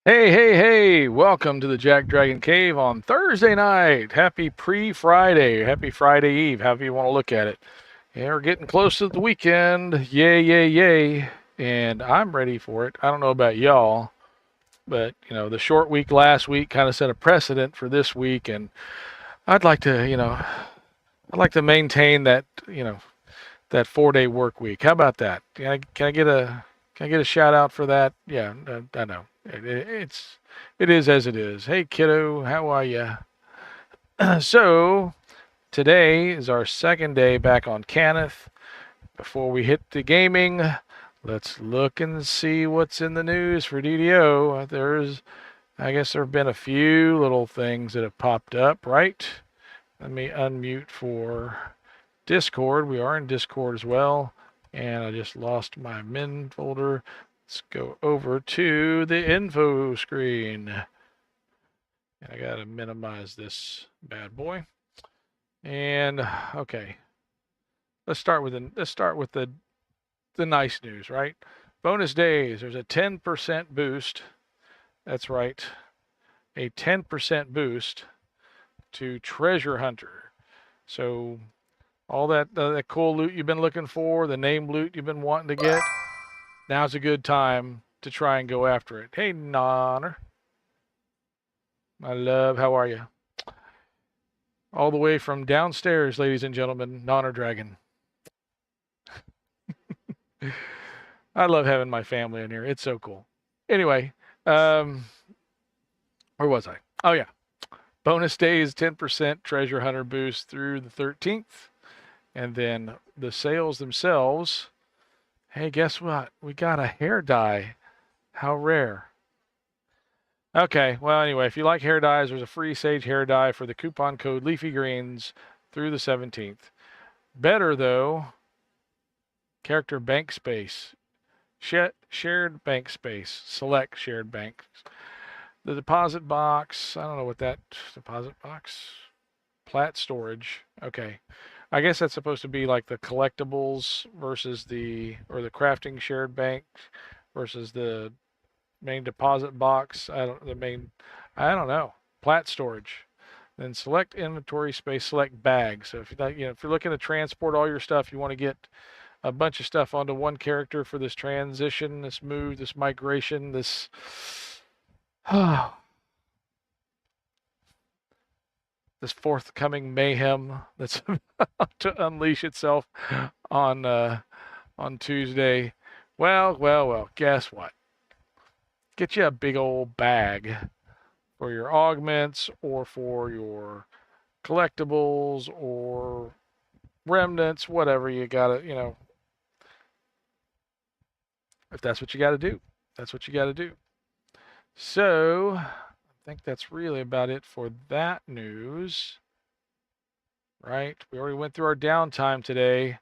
Hey, hey, hey, welcome to the Jack Dragon Cave on Thursday night. Happy pre-Friday, happy Friday Eve, however you want to look at it. Yeah, we're getting close to the weekend. Yay, yay, yay. And I'm ready for it. I don't know about y'all, but the short week last week kind of set a precedent for this week, and I'd like to, I'd like to maintain that, that 4-day work week. How about that? Can I get a shout out for that? Yeah, I know. It is as it is. Hey kiddo, how are ya? So today is our second day back on Caneth. Before we hit the gaming, let's look and see what's in the news for DDO. I guess there have been a few little things that have popped up, right? Let me unmute for Discord. We are in Discord as well. And I just lost my min folder. Let's go over to the info screen. And I gotta minimize this bad boy. And okay, let's start with the nice news, right? Bonus days. There's a 10% boost. That's right, a 10% boost to Treasure Hunter. So all that cool loot you've been looking for, the name loot you've been wanting to get, now's a good time to try and go after it. Hey, Nonner. My love, how are you? All the way from downstairs, ladies and gentlemen, Nonner Dragon. I love having my family in here. It's so cool. Anyway, um, where was I? Oh, yeah. Bonus days, 10% treasure hunter boost through the 13th. And then the sales themselves. Hey, guess what? We got a hair dye. How rare. Okay, well, anyway, if you like hair dyes, there's a free Sage hair dye for the coupon code Leafy Greens through the 17th. Better, though, character bank space. Shared bank space. Select shared banks. The deposit box. I don't know what that deposit box. Plat storage. Okay. I guess that's supposed to be like the collectibles versus the crafting shared bank versus the main deposit box. I don't know. Plat storage. Then select inventory space, select bag. So if you're looking to transport all your stuff, you want to get a bunch of stuff onto one character for this transition, this move, this migration, this this forthcoming mayhem that's about to unleash itself on on Tuesday. Well, guess what? Get you a big old bag for your augments or for your collectibles or remnants, whatever you gotta, if that's what you gotta do, that's what you gotta do. So I think that's really about it for that news, right? We already went through our downtime today.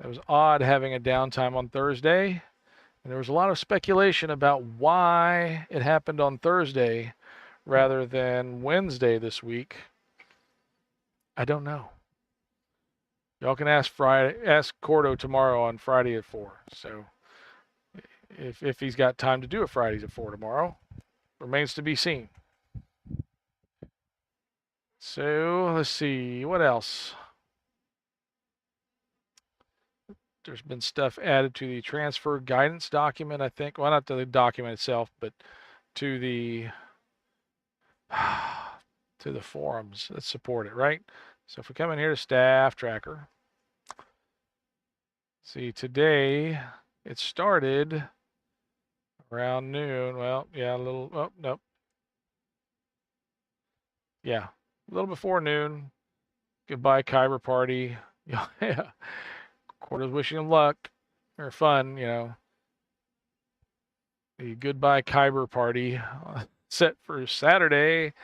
It was odd having a downtime on Thursday, and there was a lot of speculation about why it happened on Thursday rather than Wednesday this week. I don't know. Y'all can ask Cordo tomorrow on Friday at 4. So if he's got time to do it Fridays at 4 tomorrow, remains to be seen. So let's see what else. There's been stuff added to the transfer guidance document, I think. Well, not to the document itself, but to the to the forums that support it, right? So if we come in here to staff tracker, see today it started around noon. Well, yeah, a little. Oh, nope. Yeah, a little before noon. Goodbye, Kyber party. Yeah, Quarter's wishing him luck or fun. The goodbye Kyber party set for Saturday,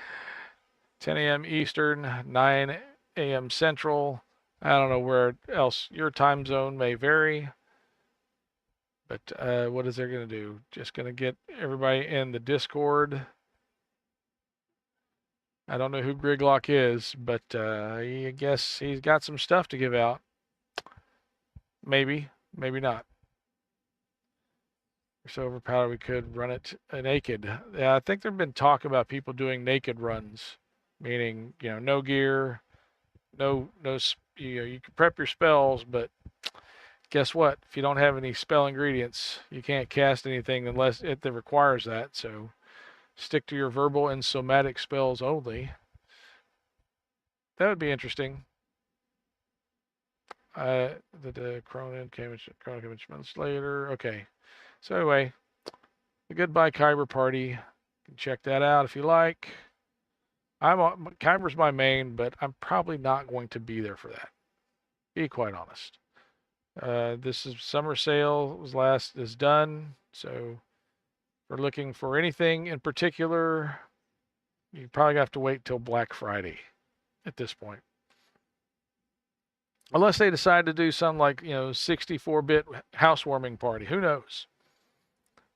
10 a.m. Eastern, 9 a.m. Central. I don't know where else your time zone may vary, but what is there going to do? Just going to get everybody in the Discord. I don't know who Griglock is, but I guess he's got some stuff to give out. Maybe, maybe not. so overpowered we could run it naked. Yeah, I think there've been talk about people doing naked runs, meaning no gear, no you can prep your spells, but guess what? If you don't have any spell ingredients, you can't cast anything unless it requires that. So stick to your verbal and somatic spells only. That would be interesting. The Cronin came months later. Okay. So anyway, the Goodbye Kyber party. You can check that out if you like. Kyber's my main, but I'm probably not going to be there for that. Be quite honest. This is summer sale is done. So if we're looking for anything in particular, you probably have to wait till Black Friday at this point. Unless they decide to do some 64-bit housewarming party. Who knows?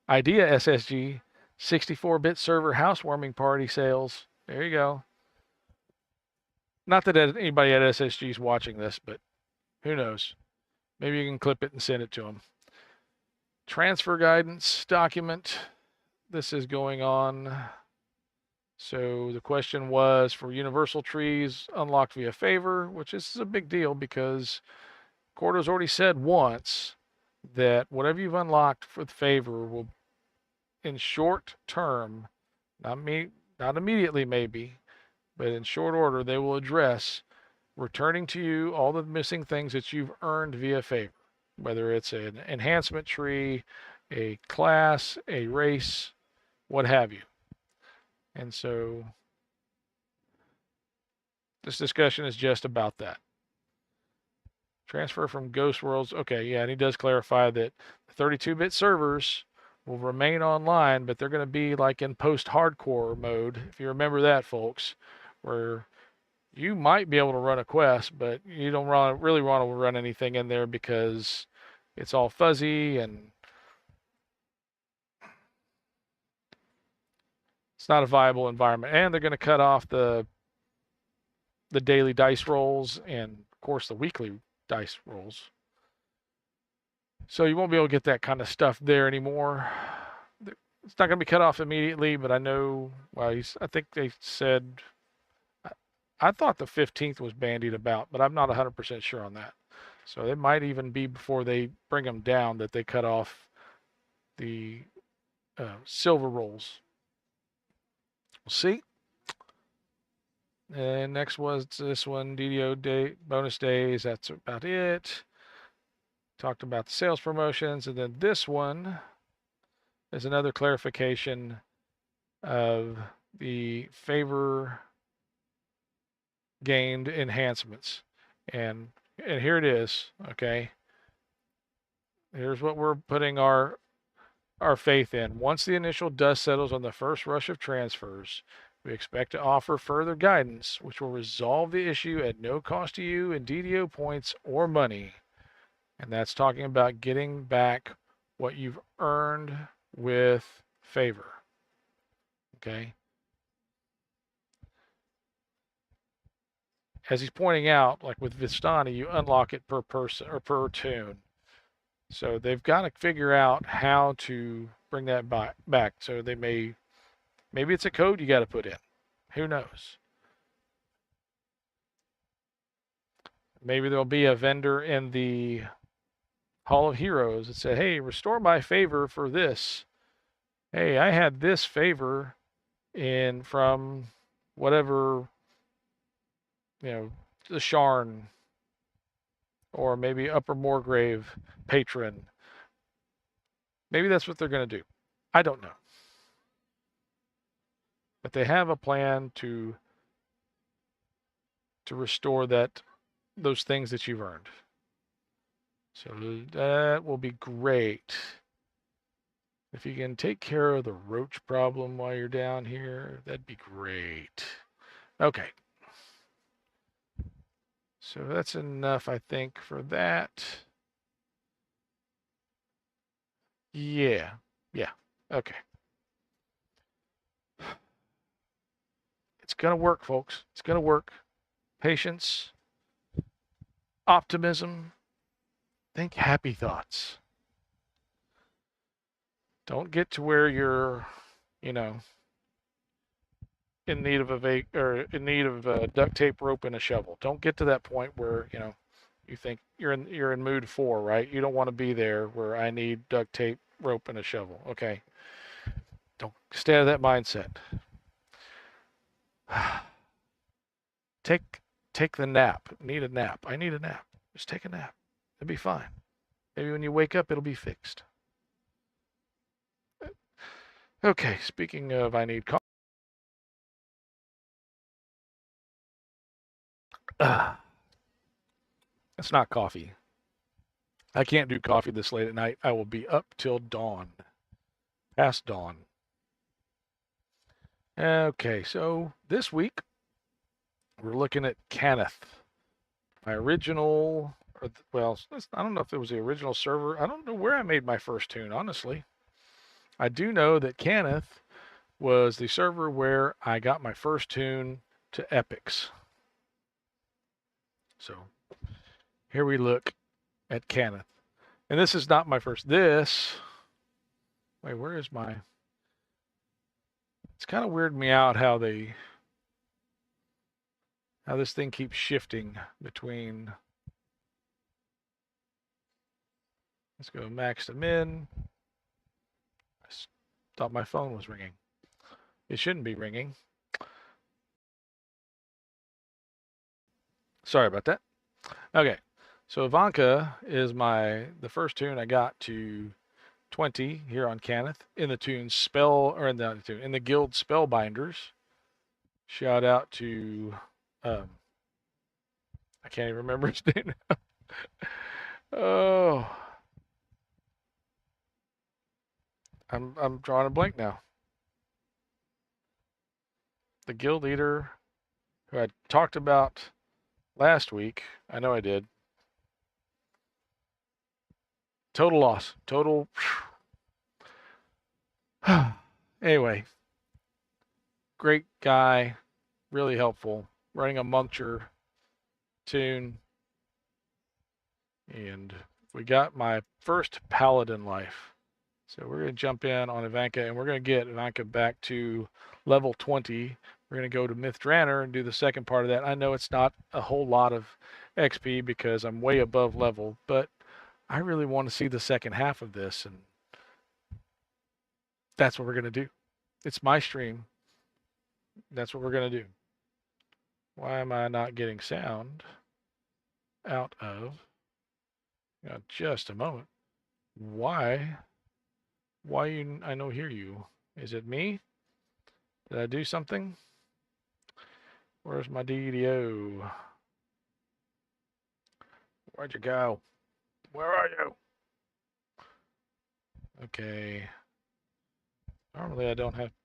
Idea SSG, 64-bit server housewarming party sales. There you go. Not that anybody at SSG is watching this, but who knows? Maybe you can clip it and send it to them. Transfer guidance document. This is going on. So the question was for universal trees unlocked via favor, which is a big deal because Cordo's already said once that whatever you've unlocked for the favor will, in short term, not immediately maybe, but in short order, they will address returning to you all the missing things that you've earned via favor, whether it's an enhancement tree, a class, a race, what have you. And so this discussion is just about that. Transfer from Ghost Worlds. Okay, yeah, and he does clarify that the 32-bit servers will remain online, but they're going to be like in post-hardcore mode, if you remember that, folks, where you might be able to run a quest, but you don't really want to run anything in there because it's all fuzzy and it's not a viable environment. And they're going to cut off the daily dice rolls and, of course, the weekly dice rolls. So you won't be able to get that kind of stuff there anymore. It's not going to be cut off immediately, but I know, I think they said, I thought the 15th was bandied about, but I'm not 100% sure on that. So it might even be before they bring them down that they cut off the silver rolls. We'll see. And next was this one, DDO day, bonus days. That's about it. Talked about the sales promotions. And then this one is another clarification of the favor gained enhancements. And here it is, okay? Here's what we're putting our faith in. Once the initial dust settles on the first rush of transfers, we expect to offer further guidance, which will resolve the issue at no cost to you in DDO points or money. And that's talking about getting back what you've earned with favor. Okay? As he's pointing out, like with Vistani, you unlock it per person or per tune. So they've got to figure out how to bring that back. So they maybe it's a code you got to put in. Who knows? Maybe there'll be a vendor in the Hall of Heroes that said, hey, restore my favor for this. Hey, I had this favor from whatever, the Sharn or maybe Upper Moorgrave patron. Maybe that's what they're going to do. I don't know. But they have a plan to restore those things that you've earned. So that will be great. If you can take care of the roach problem while you're down here, that'd be great. Okay. So that's enough, I think, for that. Yeah. Okay. It's going to work, folks. It's going to work. Patience, optimism, think happy thoughts. Don't get to where you're, in need of duct tape, rope, and a shovel. Don't get to that point where you think you're in mood 4, right? You don't want to be there where I need duct tape, rope, and a shovel. Okay, don't stay out of that mindset. Take the nap. Need a nap. I need a nap. Just take a nap. It'll be fine. Maybe when you wake up, it'll be fixed. Okay, speaking of I need coffee. It's not coffee. I can't do coffee this late at night. I will be up till dawn. Past dawn. Okay, so this week we're looking at Kenneth. My original, well, I don't know if it was the original server. I don't know where I made my first tune, honestly. I do know that Kenneth was the server where I got my first tune to epics. So here we look at Kenneth. And this is not my first. Wait, where is my... It's kind of weirded me out how this thing keeps shifting between... Let's go max to min. I thought my phone was ringing. It shouldn't be ringing. Sorry about that. Okay, so Ivanka is the first tune I got to 20 here on Kenneth in the tune in the guild Spellbinders. Shout out to I can't even remember his name. Oh, I'm drawing a blank now. The guild leader who I talked about last week. I know I did. Total loss. Total. Anyway, great guy, really helpful. Running a Muncture tune. And we got my first Paladin life. So we're going to jump in on Ivanka, and we're going to get Ivanka back to level 20. We're going to go to Mythdraenor and do the second part of that. I know it's not a whole lot of XP because I'm way above level, but I really want to see the second half of this, and that's what we're going to do. It's my stream. That's what we're going to do. Why am I not getting sound out of... just a moment. Why I no hear you? Is it me? Did I do something? Where's my DDO? Where'd you go? Where are you? Okay. Normally I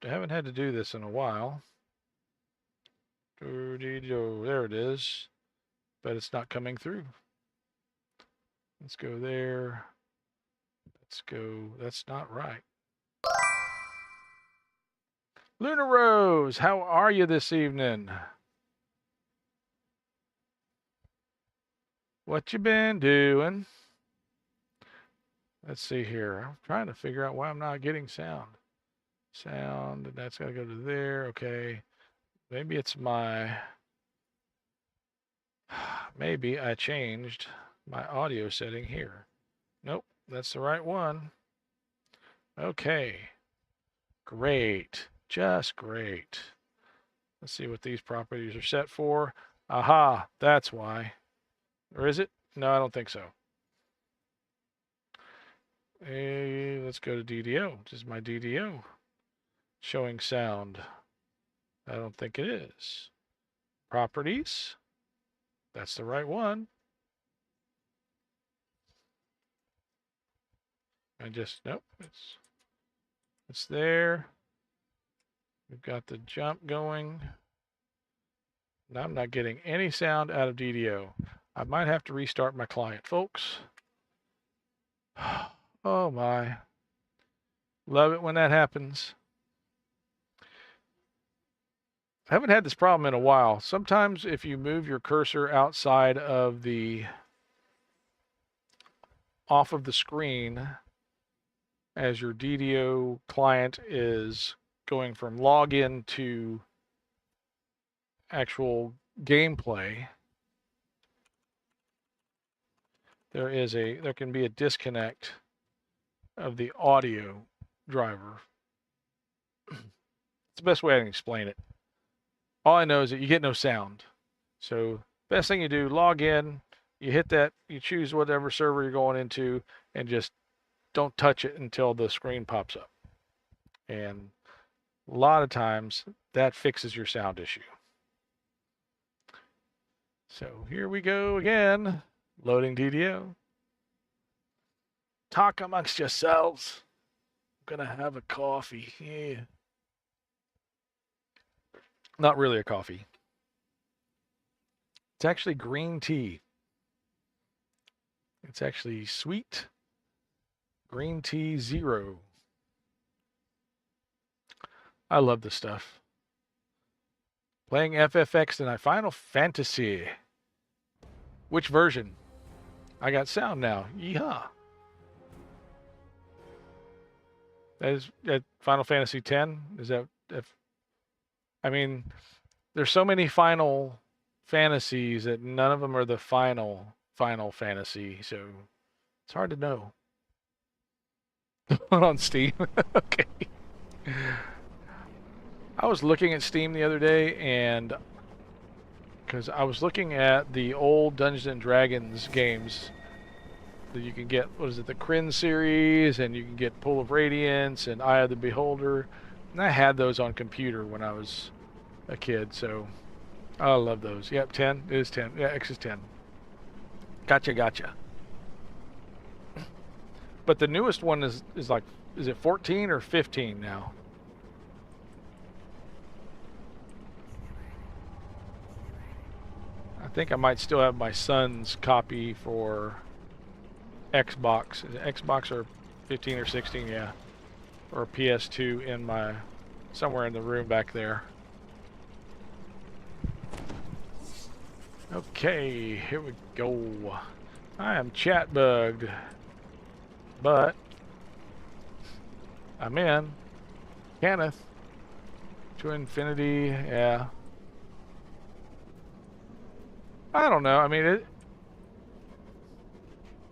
haven't had to do this in a while. There it is. But it's not coming through. Let's go there. Let's go. That's not right. Luna Rose, how are you this evening? What you been doing? Let's see here. I'm trying to figure out why I'm not getting sound. Sound, and that's got to go to there. Okay. Maybe it's maybe I changed my audio setting here. Nope, that's the right one. Okay. Great. Just great. Let's see what these properties are set for. Aha, that's why. Or is it? No, I don't think so. Hey, let's go to DDO. This is my DDO. Showing sound. I don't think it is. Properties. That's the right one. Nope, it's there. We've got the jump going. Now I'm not getting any sound out of DDO. I might have to restart my client, folks. Oh my. Love it when that happens. I haven't had this problem in a while. Sometimes if you move your cursor outside of off of the screen, as your DDO client is going from login to actual gameplay, there can be a disconnect of the audio driver. It's the best way I can explain it. All I know is that you get no sound. So best thing you do, log in, you hit that, you choose whatever server you're going into, and just don't touch it until the screen pops up. And a lot of times that fixes your sound issue. So here we go again, loading DDO. Talk amongst yourselves. I'm gonna have a coffee. Yeah. Not really a coffee. It's actually green tea. It's actually sweet green tea zero. I love this stuff. Playing FFX tonight. Final Fantasy. Which version? I got sound now. Yeehaw. That is that Final Fantasy X? Is that I mean, there's so many Final Fantasies that none of them are the Final Fantasy, so it's hard to know. On Steam. Okay. I was looking at Steam the other day, and because I was looking at the old Dungeons and Dragons games that you can get, what is it, the Kryn series, and you can get Pool of Radiance and Eye of the Beholder, and I had those on computer when I was a kid, so I love those. Yep, 10. It is 10. Yeah, X is 10. Gotcha. But the newest one is like, is it 14 or 15 now? I think I might still have my son's copy for Xbox. Is it Xbox or 15 or 16? Yeah. Or PS2 in my, somewhere in the room back there. Okay, here we go. I am chat bugged, but I'm in. Kenneth to infinity, yeah. I don't know. I mean,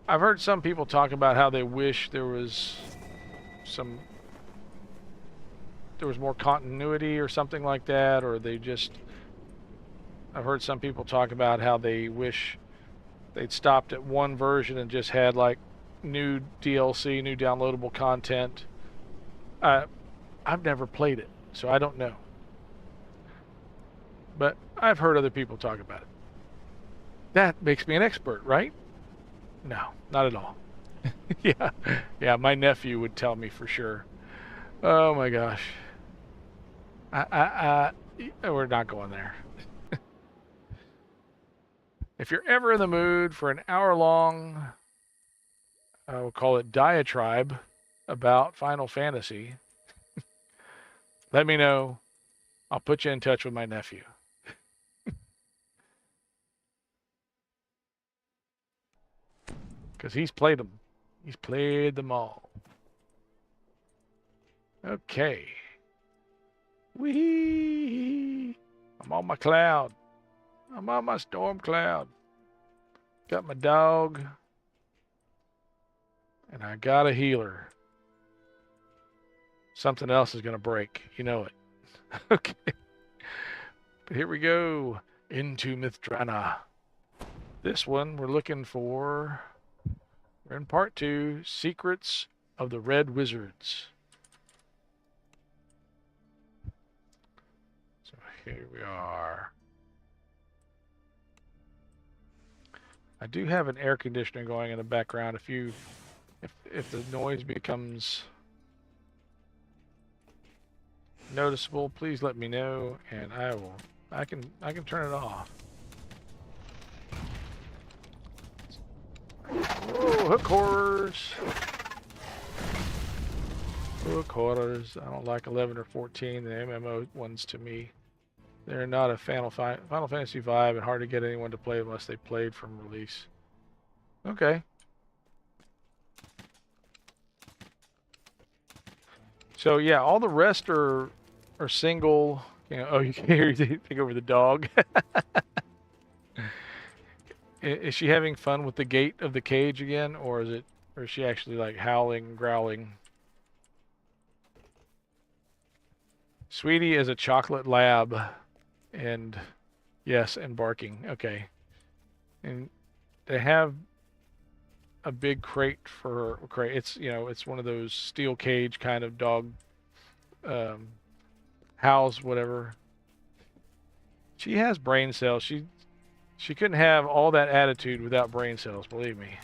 I've heard some people talk about how they wish there was more continuity or something like that, or they just, I've heard some people talk about how they wish they'd stopped at one version and just had like new DLC, new downloadable content. I've never played it, so I don't know. But I've heard other people talk about it. That makes me an expert, right? No, not at all. Yeah, my nephew would tell me for sure. Oh my gosh. We're not going there. If you're ever in the mood for an hour-long, we'll call it diatribe about Final Fantasy, let me know. I'll put you in touch with my nephew. Because he's played them. He's played them all. Okay. Wee! I'm on my cloud. I'm on my storm cloud. Got my dog. And I got a healer. Something else is going to break. You know it. Okay. But here we go. Into Mithdrana. This one we're looking for... We're in part 2, Secrets of the Red Wizards. So here we are. I do have an air conditioner going in the background. If the noise becomes noticeable, please let me know, and I can turn it off. Oh, hook horrors. Hook horrors. I don't like 11 or 14. The MMO ones to me. They're not a Final Fantasy vibe and hard to get anyone to play unless they played from release. Okay. So yeah, all the rest are single. You know, oh, you can hear you take over the dog. Is she having fun with the gate of the cage again, or is she actually like howling, growling? Sweetie is a chocolate lab, and yes, and barking. Okay, and they have a big crate for her. Crate. It's it's one of those steel cage kind of dog um, house, whatever. She has brain cells. She couldn't have all that attitude without brain cells. Believe me.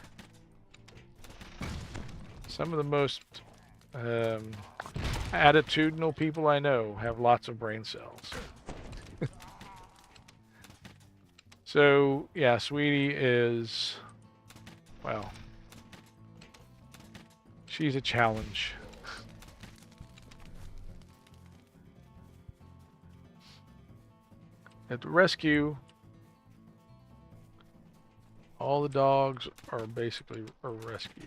Some of the most um, attitudinal people I know have lots of brain cells. So yeah, Sweetie is, well, she's a challenge. At the rescue, all the dogs are basically rescues.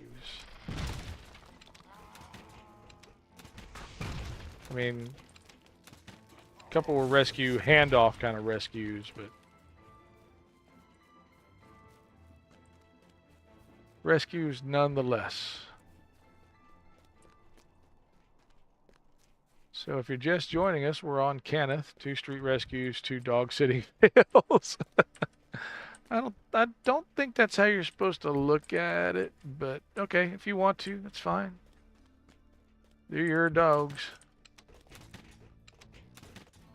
I mean, a couple were rescue, handoff kind of rescues, but rescues nonetheless. So if you're just joining us, we're on Kenneth, 2 street rescues, 2 dog sitting fails. I don't think that's how you're supposed to look at it, but okay, if you want to, that's fine. They're your dogs.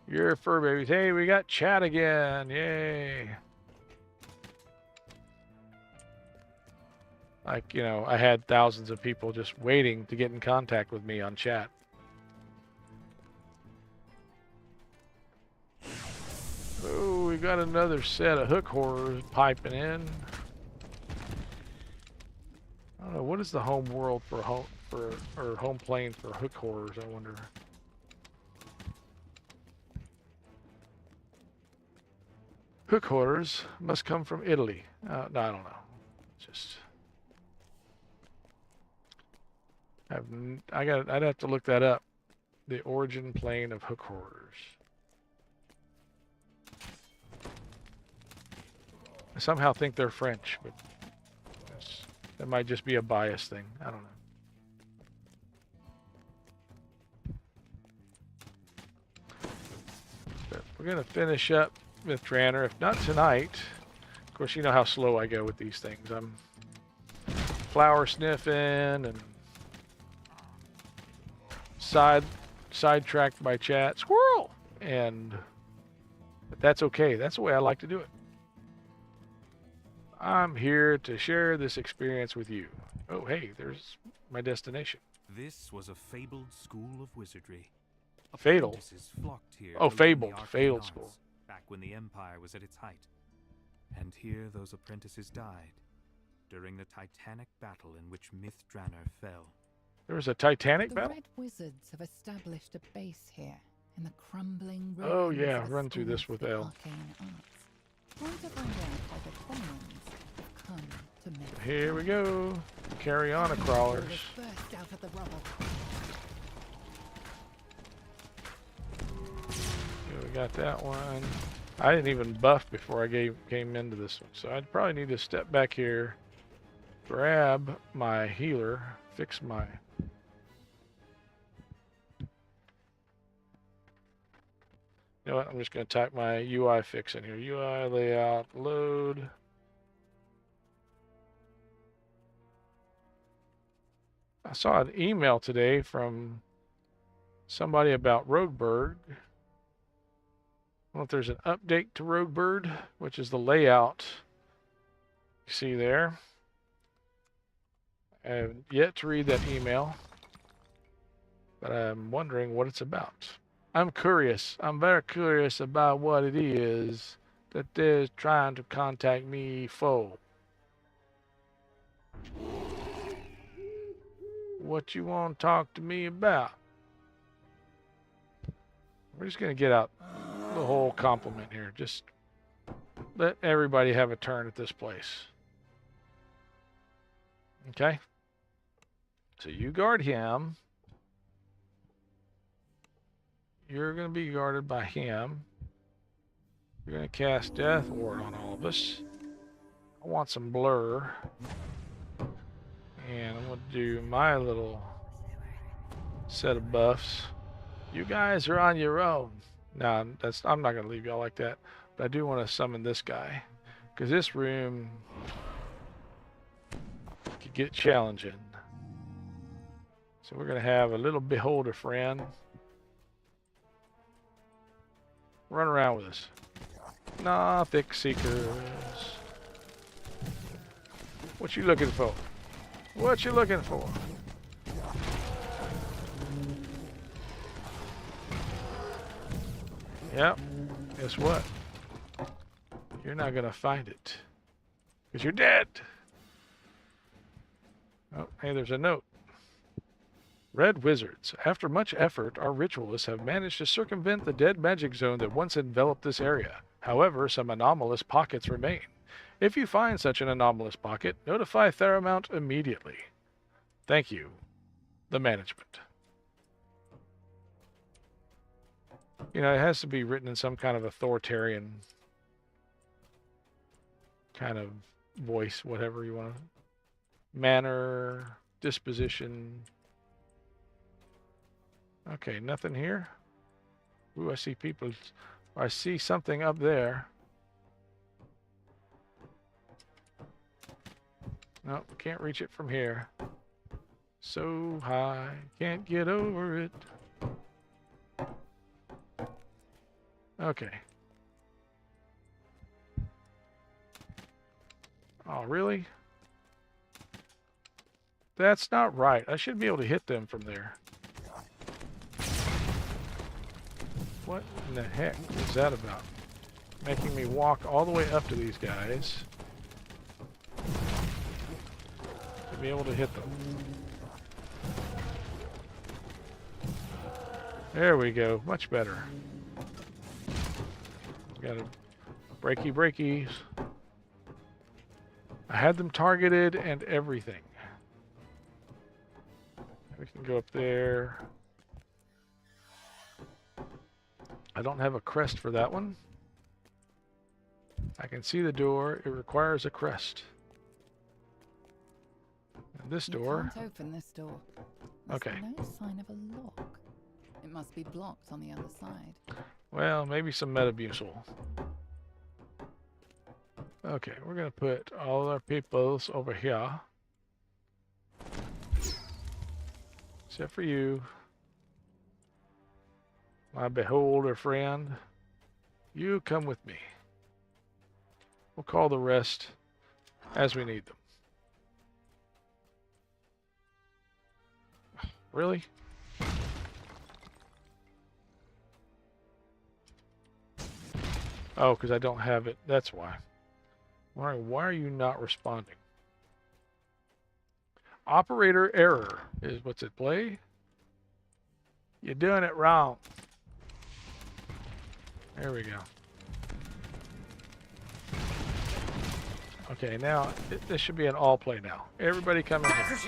Your fur babies. Hey, we got chat again. Yay. Like, I had thousands of people just waiting to get in contact with me on chat. Oh, we got another set of hook horrors piping in. I don't know, what is the home world for home plane for hook horrors, I wonder. Hook horrors must come from Italy. No, I don't know. Just I'd have to look that up. The origin plane of hook horrors. I somehow think they're French, but that might just be a bias thing. I don't know. But we're going to finish up with Tranner, if not tonight. Of course, you know how slow I go with these things. I'm flower sniffing and sidetracked by chat. Squirrel! But that's okay. That's the way I like to do it. I'm here to share this experience with you. Oh, hey, there's my destination. This was a fabled school of wizardry. Fatal? Apprentices flocked here Oh, to learn fabled. the arcane Failed arts school. Back when the Empire was at its height. And here those apprentices died during the titanic battle in which Mithranor fell. There was a Titanic battle? The Red Wizards have established a base here in the crumbling ruins. Oh yeah, run through this with the Elle. arcane arts. Trying to find out how the commons have come to Myth. Here we go. Carry on, crawlers. Burst out of the rubble. Okay, we got that one. I didn't even buff before I came into this one, so I'd probably need to step back here, grab my healer, fix my... You know what? I'm just going to type my UI fix in here. UI layout load. I saw an email today from somebody about Roguebird. I don't know if there's an update to Roguebird, which is the layout you see there. I have yet to read that email, but I'm wondering what it's about. I'm curious. I'm very curious about what it is that they're trying to contact me for. What you want to talk to me about? We're just going to get out the whole compliment here. Just let everybody have a turn at this place. Okay? So you guard him. you're going to be guarded by him. You're going to cast Death Ward on all of us. I want some blur. And I'm going to do my little set of buffs. You guys are on your own. No, I'm not going to leave y'all like that. But I do want to summon this guy. Because this room could get challenging. So we're going to have a little beholder friend. Run around with us. Nah, thick seekers. What you looking for? What you looking for? Yep. Guess what? You're not gonna find it. Because you're dead. Oh, hey, there's a note. Red Wizards. After much effort, our ritualists have managed to circumvent the dead magic zone that once enveloped this area. However, some anomalous pockets remain. If you find such an anomalous pocket, notify Theramount immediately. Thank you. The management. You know, it has to be written in some kind of authoritarian kind of voice, whatever you want to. Manner, disposition. Okay, nothing here. Ooh, I see people. I see something up there. Nope, can't reach it from here. So high, can't get over it. Okay. Oh, really? That's not right. I should be able to hit them from there. What in the heck is that about? Making me walk all the way up to these guys to be able to hit them. There we go. Much better. Got a breakies. I had them targeted and everything. We can go up there. I don't have a crest for that one. I can see the door. It requires a crest. And this door. You can't open this door. There's Okay. no sign of a lock. It must be blocked on the other side. Well, maybe some Metamucil. Okay, we're going to put all our peoples over here. Except for you. My beholder friend. You come with me. We'll call the rest as we need them. Really? Oh, because I don't have it. That's why. Why are you not responding? Operator error is what's at play. You're doing it wrong. There we go. Okay, now this should be an all play now. Everybody come in here.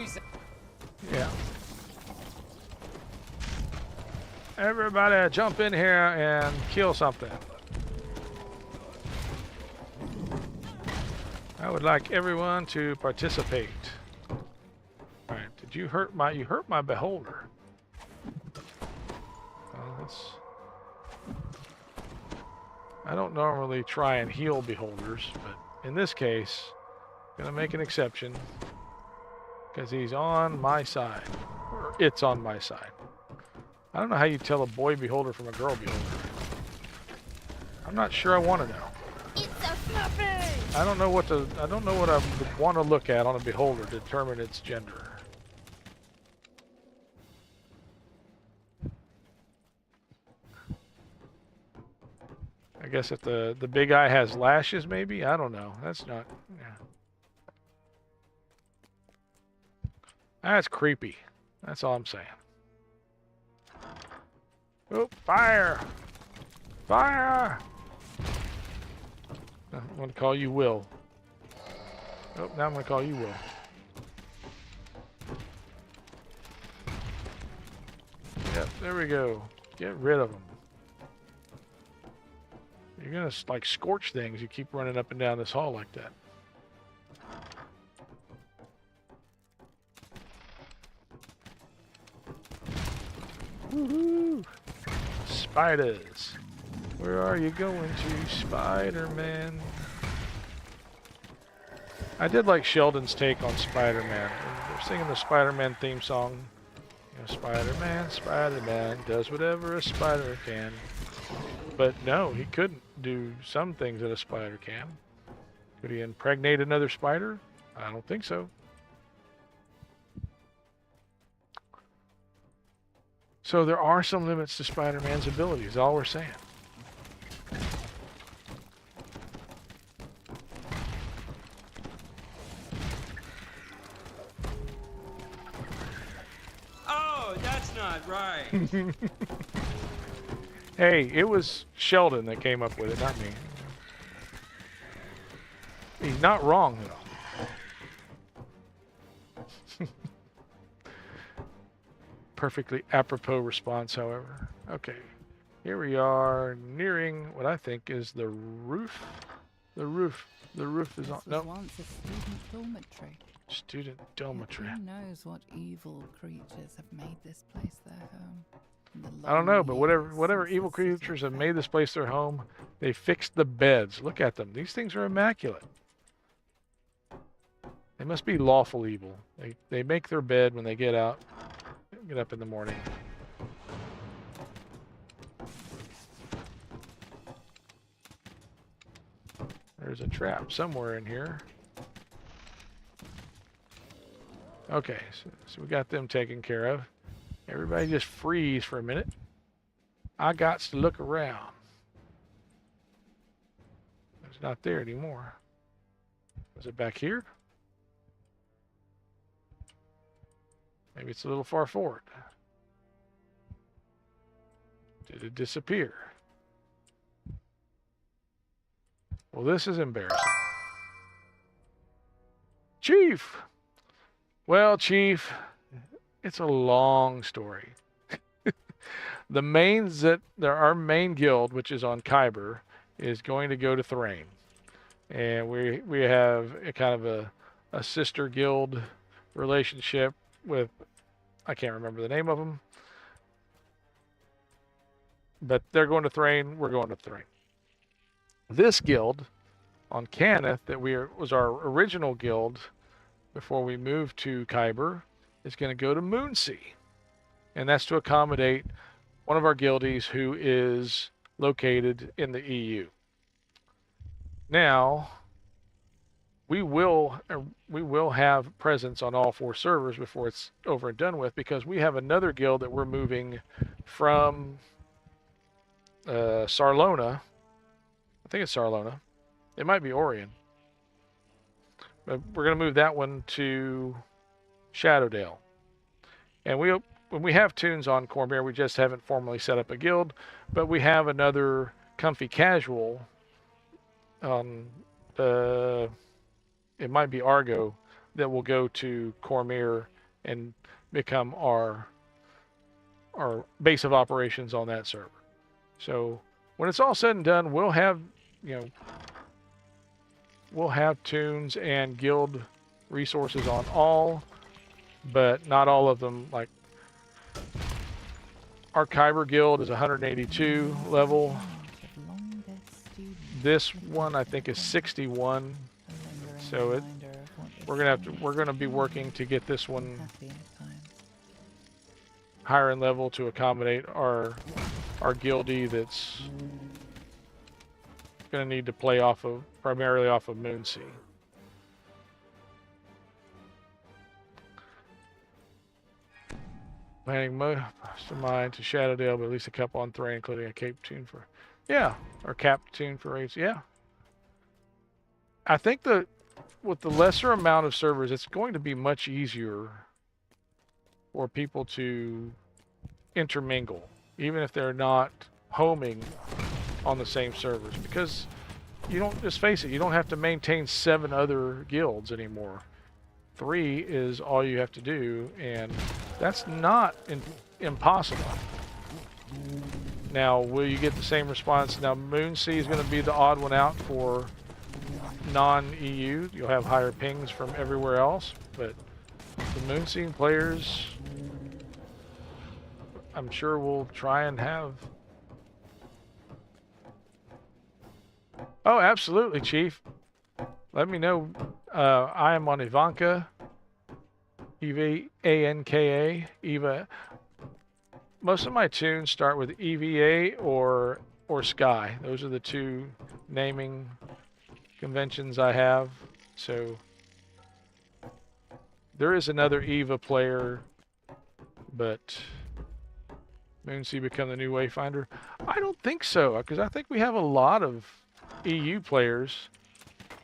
Yeah. Everybody jump in here and kill something. I would like everyone to participate. All right, did you hurt my beholder? I don't normally try and heal beholders, but in this case, I'm gonna make an exception because he's on my side, or it's on my side. I don't know how you tell a boy beholder from a girl beholder. I'm not sure I want to know. It's a fluffy! I don't know what I would want to look at on a beholder to determine its gender. I guess if the big eye has lashes, maybe? I don't know. That's not... Yeah. That's creepy. That's all I'm saying. Oh, fire! Fire! I'm going to call you Will. Oh, now I'm going to call you Will. Yep, there we go. Get rid of them. You're gonna like scorch things. You keep running up and down this hall like that. Woohoo! Spiders. Where are you going to, Spider-Man? I did like Sheldon's take on Spider-Man. They're singing the Spider-Man theme song. You know, Spider-Man, Spider-Man does whatever a spider can. But no, he couldn't do some things that a spider can. Could he impregnate another spider? I don't think so. So there are some limits to Spider-Man's abilities, all we're saying. Oh, that's not right. Hey, it was Sheldon that came up with it, not me. He's not wrong, though. Perfectly apropos response, however. Okay, here we are nearing what I think is the roof. The roof is on. This was No, once a student dormitory. student Yet dormitory. who knows what evil creatures have made this place their home? in the I don't know, long but years whatever since the evil city creatures have fell. made this place their home, they fixed the beds. Look at them. These things are immaculate. They must be lawful evil. They make their bed when they get up in the morning. There's a trap somewhere in here. Okay, so we got them taken care of. Everybody just freeze for a minute. I got to look around. It's not there anymore. Is it back here? Maybe it's a little far forward. Did it disappear? Well, this is embarrassing. Chief! Well, Chief, it's a long story. Our main guild, which is on Kyber, is going to go to Thrain. And we have a kind of a sister guild relationship with, I can't remember the name of them, but they're going to Thrain, we're going to Thrain. This guild on Cannith that was our original guild before we moved to Kyber is going to go to Moonsea. And that's to accommodate one of our guildies who is located in the EU. Now, we will have presence on all 4 servers before it's over and done with, because we have another guild that we're moving from Sarlona. I think it's Sarlona. It might be Orion. But we're going to move that one to Shadowdale. And when we have tunes on Cormyr, we just haven't formally set up a guild, but we have another comfy casual on it might be Argo, that will go to Cormyr and become our base of operations on that server. So when it's all said and done, we'll have tunes and guild resources on all, but not all of them. Like our Kyber guild is 182 level. This one I think is 61. So we're gonna be working to get this one higher in level to accommodate our guildie that's gonna need to play primarily off of Moonsea. Planning mastermind to Shadowdale, but at least a couple on Thrain, including a cape tune for, or cap tune for raids. Yeah, I think with the lesser amount of servers, it's going to be much easier for people to intermingle, even if they're not homing on the same servers, because you don't, just face it, you don't have to maintain 7 other guilds anymore. 3 is all you have to do, and that's not impossible. Now, will you get the same response? Now, Moonsea is going to be the odd one out for non-EU. You'll have higher pings from everywhere else, but the Moonsea players, I'm sure will try and have. Oh, absolutely, Chief. Let me know. I am on Ivanka, EVANKA, Eva. Most of my tunes start with EVA or Sky. Those are the two naming conventions I have. So there is another Eva player, but Moonsea become the new Wayfinder? I don't think so, because I think we have a lot of EU players,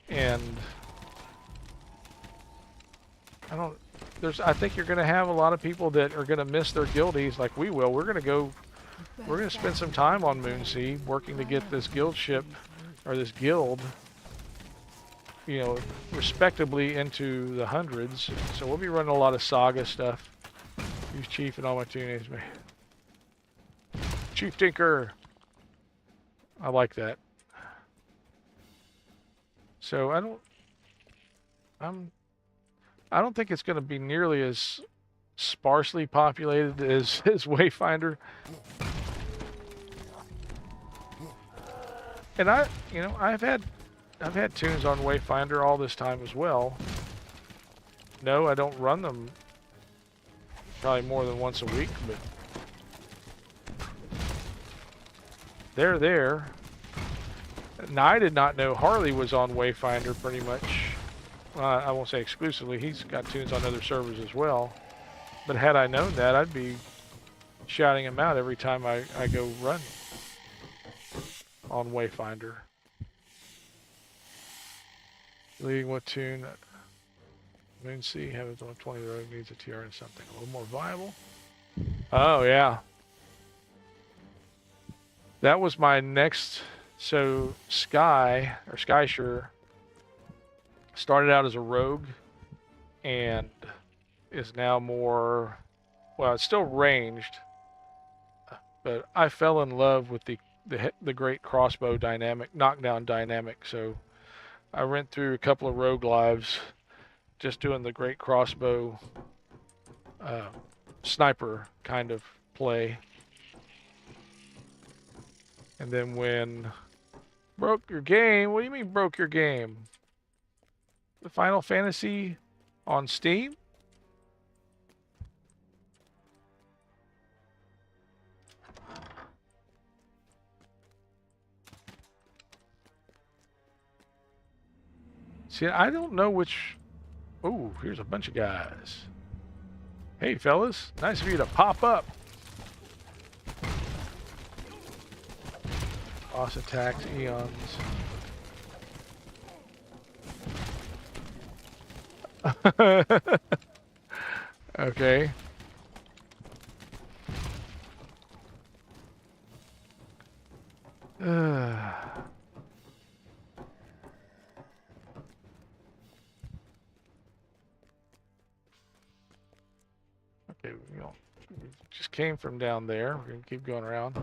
and I think you're going to have a lot of people that are going to miss their guildies like we will. We're going to spend some time on Moonsea working to get this guild ship, or this guild, you know, respectably into the hundreds. So we'll be running a lot of Saga stuff. Use Chief and all my tune names, man. Chief Tinker. I like that. So I don't think it's going to be nearly as sparsely populated as Wayfinder. And I've had tunes on Wayfinder all this time as well. No, I don't run them probably more than once a week, but they're there. Now, I did not know Harley was on Wayfinder pretty much. I won't say exclusively. He's got tunes on other servers as well. But had I known that, I'd be shouting him out every time I go run on Wayfinder. Leading what tune? Moonsea, Heavens on 20 Road needs a TR and something a little more viable. Oh, yeah. That was my next. So Sky, or Skysure, started out as a rogue and is now more, well, it's still ranged, but I fell in love with the great crossbow dynamic, knockdown dynamic. So I went through a couple of rogue lives just doing the great crossbow sniper kind of play. And then when broke your game, what do you mean broke your game? The Final Fantasy on Steam? See, I don't know which. Oh, here's a bunch of guys. Hey, fellas. Nice of you to pop up. Boss attacks, eons. Okay. Okay, we just came from down there. We're gonna keep going around.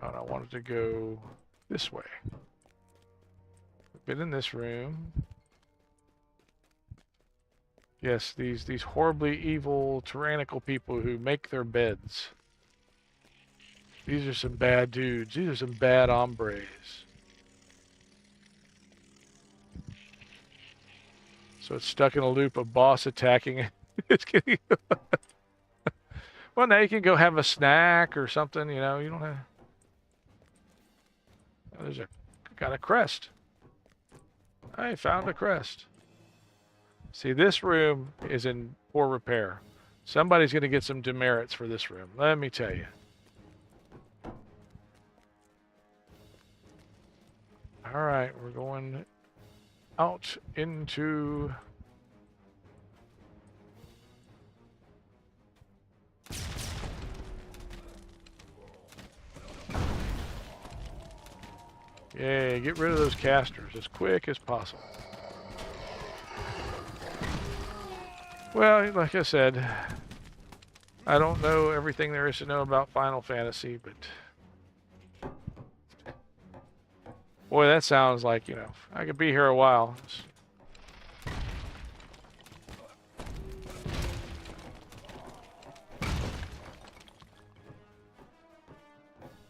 And I wanted to go this way. Been in this room. Yes, these horribly evil, tyrannical people who make their beds. These are some bad dudes. These are some bad hombres. So it's stuck in a loop of boss attacking. It's getting. Well, now you can go have a snack or something. You know, you don't have. There's got a crest. I found a crest. See, this room is in poor repair. Somebody's going to get some demerits for this room. Let me tell you. All right, we're going out into. Yeah, get rid of those casters as quick as possible. Well, like I said, I don't know everything there is to know about Final Fantasy, but boy, that sounds like, you know, I could be here a while.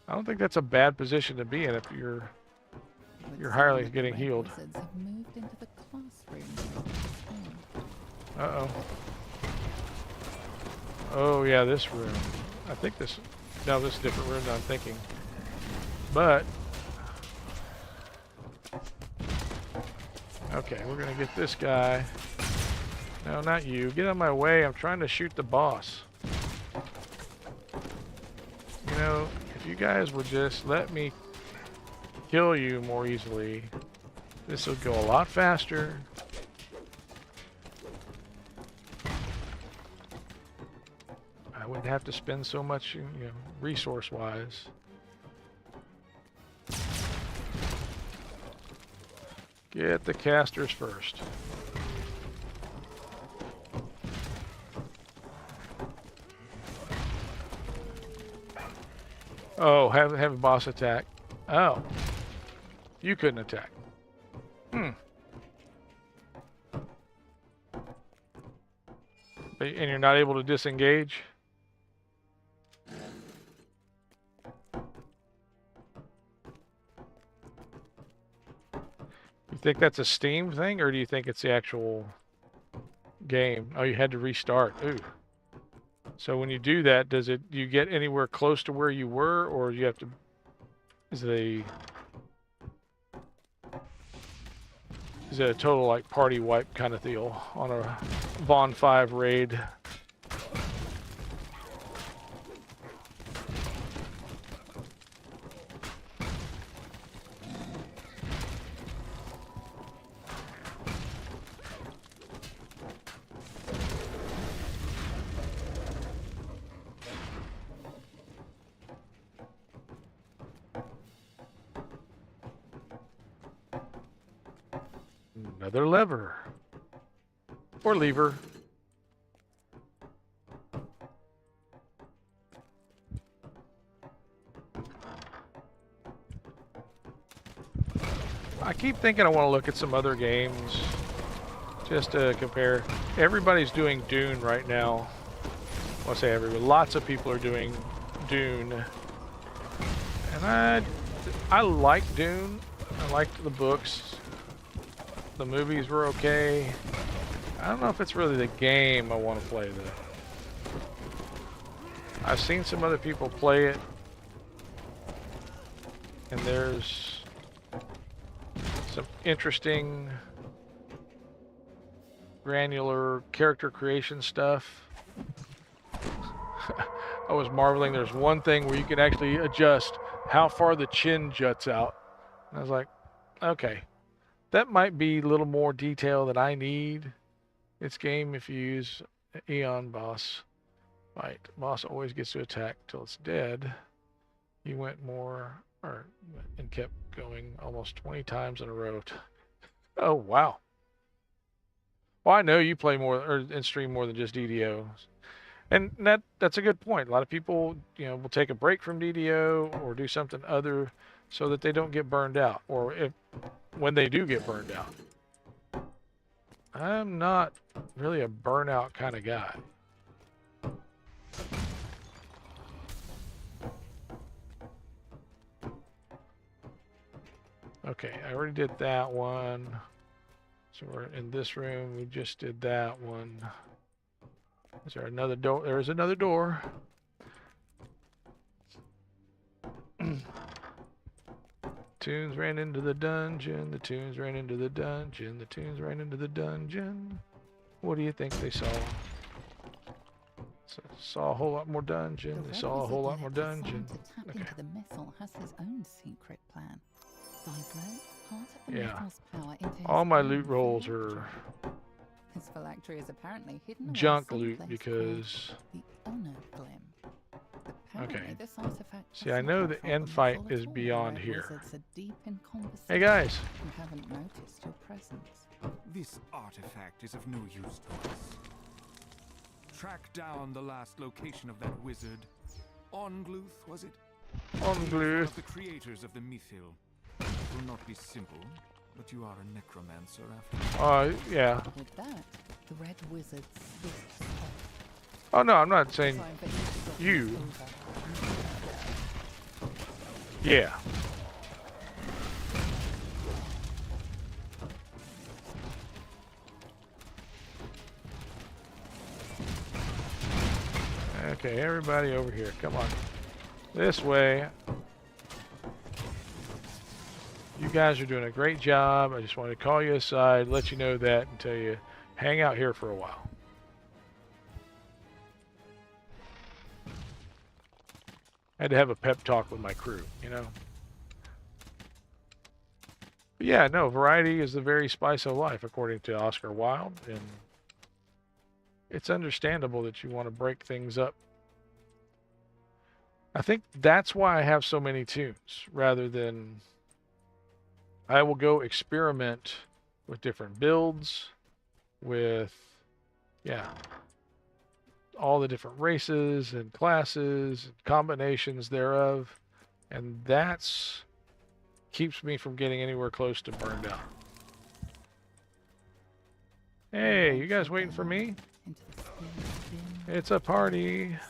I don't think that's a bad position to be in if you're highly getting healed. Wizards have moved into the classroom. Uh-oh. Oh, yeah, this room. I think this... No, this is a different room than I'm thinking. But... Okay, we're going to get this guy. No, not you. Get out of my way. I'm trying to shoot the boss. You know, if you guys would just let me kill you more easily, this will go a lot faster. I wouldn't have to spend so much, you know, resource-wise. Get the casters first. Oh, have a boss attack. Oh. You couldn't attack. Hmm. And you're not able to disengage? You think that's a Steam thing, or do you think it's the actual game? Oh, you had to restart. Ooh. So when you do that, do you get anywhere close to where you were, or you have to... Is it a total, like, party wipe kind of deal on a Vaughn 5 raid? Another lever. Or lever. I keep thinking I want to look at some other games just to compare. Everybody's doing Dune right now. Well, I say everybody. Lots of people are doing Dune. And I like Dune. I liked the books. The movies were okay. I don't know if it's really the game I want to play, though. I've seen some other people play it, and there's some interesting granular character creation stuff. I was marveling. There's one thing where you can actually adjust how far the chin juts out. And I was like, okay. That might be a little more detail than I need. This game, if you use Eon boss fight, boss always gets to attack till it's dead. He went and kept going almost 20 times in a row. Oh, wow. Well, I know you play more and stream more than just DDO. And that's a good point. A lot of people, you know, will take a break from DDO or do something other so that they don't get burned out, or when they do get burned out. I'm not really a burnout kind of guy. Okay, I already did that one. So we're in this room. We just did that one. Is there another door? There's another door. Toons ran into the dungeon. The Toons ran into the dungeon. The Toons ran into the dungeon. What do you think they saw? Saw a whole lot more dungeon. They saw a whole lot more dungeon. To tap into the metal has his own secret plan. Divert part of the Yeah. metal's power into All his my own loot rolls phylactery. are His phylactery is apparently hidden away junk someplace loot called because... the Honor Glim. Apparently, this artifact See, I does know not the have end problems fight at all is where beyond red here. wizards are deep in conversation Hey guys, and haven't noticed your presence. This artifact is of no use to us. track down the last location of that wizard. Ongluth, was it? Ongluth. He was one of the creators of the Mythil. It will not be simple, but you are a necromancer after all. Yeah. With that, the Red Wizard switched off. Oh no, I'm not saying Time for each of you. us over. Yeah. Okay, everybody over here. Come on. This way. You guys are doing a great job. I just wanted to call you aside, let you know that, and tell you, hang out here for a while. I had to have a pep talk with my crew, you know. But yeah, no, variety is the very spice of life, according to Oscar Wilde, and it's understandable that you want to break things up. I think that's why I have so many tunes, rather than I will go experiment with different builds, with, yeah, all the different races and classes and combinations thereof, and that's keeps me from getting anywhere close to burned out. Hey, you guys waiting for me? Into the spirit bin It's a party. cells.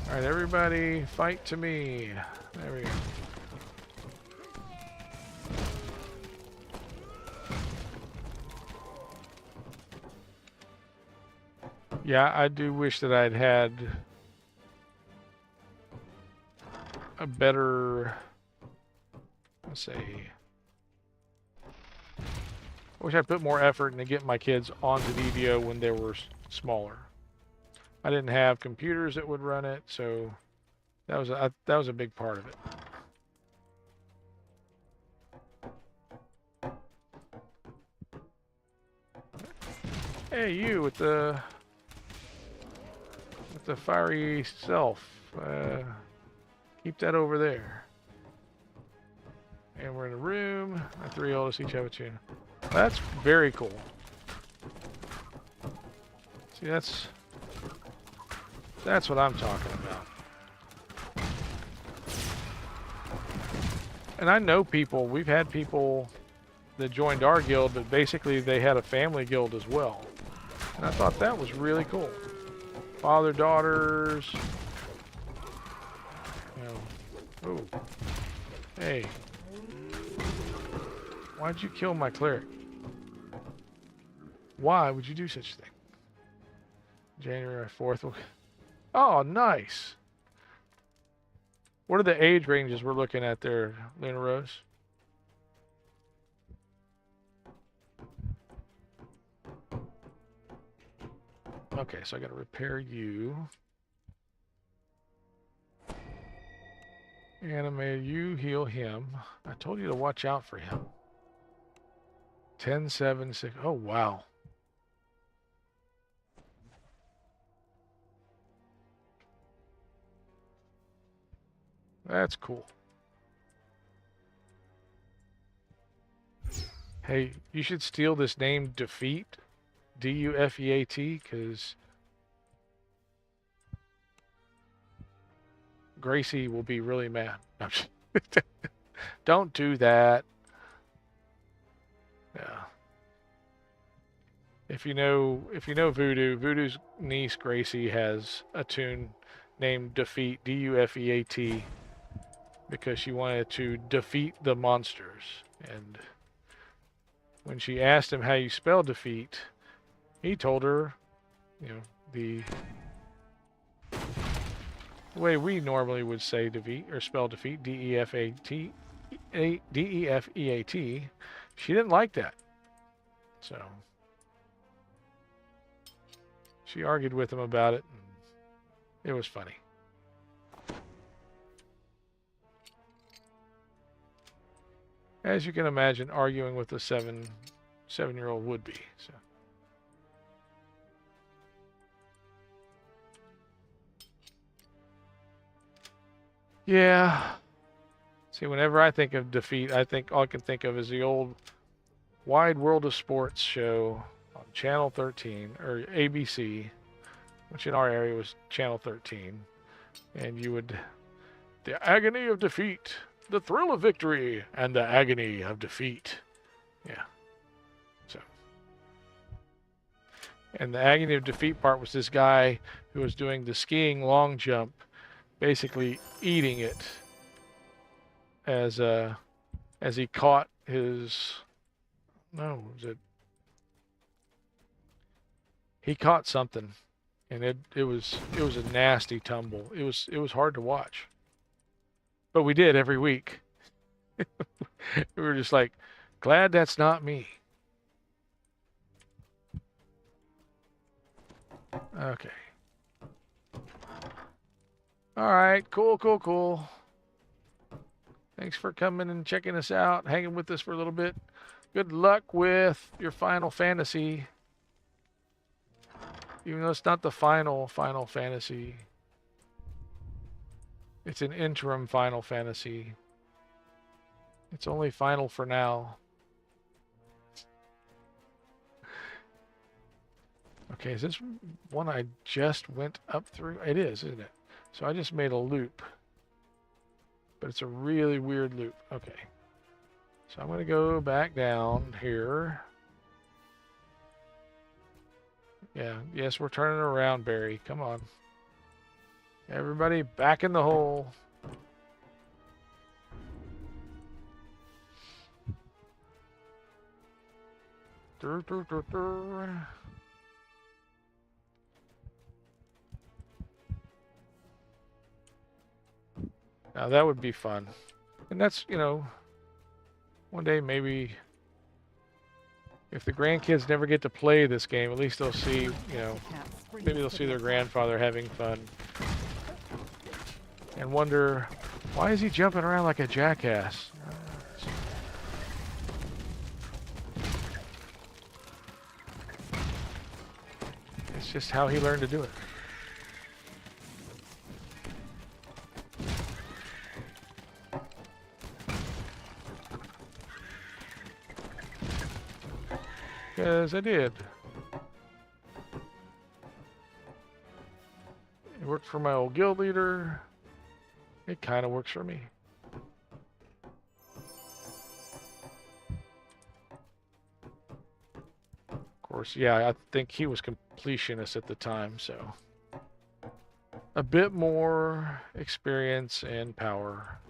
All right, everybody, fight to me. There we go. Yeah, I do wish that I'd had a better, let's say, I wish I put more effort into getting my kids onto DVO when they were smaller. I didn't have computers that would run it, so that was a big part of it. Hey, you with the fiery self. Keep that over there. And we're in a room. My three oldest each have a tune. That's very cool. See, that's what I'm talking about. And I know people, we've had people that joined our guild, but basically they had a family guild as well. And I thought that was really cool. Father, daughters. You know. Ooh. Hey. Why'd you kill my cleric? Why would you do such a thing? January 4th. Oh, nice. What are the age ranges we're looking at there, Luna Rose? Okay, so I got to repair you. Animate you, heal him. I told you to watch out for him. 10, 7, 6. Oh, wow. That's cool. Hey, you should steal this name, Defeat. D-U-F-E-A-T, because Gracie will be really mad. Don't do that. Yeah. If you know Voodoo's niece Gracie has a tune named Defeat, D-U-F-E-A-T, because she wanted to defeat the monsters. And when she asked him how you spell defeat, he told her, you know, the way we normally would say defeat or spell defeat, D-E-F-E-A-T. She didn't like that. So she argued with him about it, and it was funny. As you can imagine, arguing with a seven-year-old would be. So. Yeah. See, whenever I think of defeat, all I can think of is the old Wide World of Sports show on Channel 13, or ABC, which in our area was Channel 13. And you would, the agony of defeat, the thrill of victory, and the agony of defeat. Yeah. So. And the agony of defeat part was this guy who was doing the skiing long jump, basically eating it as he caught his, no, was it? He caught something, and it was a nasty tumble. It was hard to watch, but we did every week. We were just like, glad that's not me. Okay. All right, cool. Thanks for coming and checking us out, hanging with us for a little bit. Good luck with your Final Fantasy. Even though it's not the Final Fantasy. It's an interim Final Fantasy. It's only final for now. Okay, is this one I just went up through? It is, isn't it? So I just made a loop. But it's a really weird loop. Okay. So I'm going to go back down here. Yeah, yes, we're turning around, Barry. Come on. Everybody back in the hole. Now that would be fun. And that's, you know, one day maybe if the grandkids never get to play this game, at least they'll see, you know, maybe they'll see their grandfather having fun. And wonder, why is he jumping around like a jackass? It's just how he learned to do it. Because I did. It worked for my old guild leader. It kind of works for me. Of course, yeah, I think he was completionist at the time, so a bit more experience and power.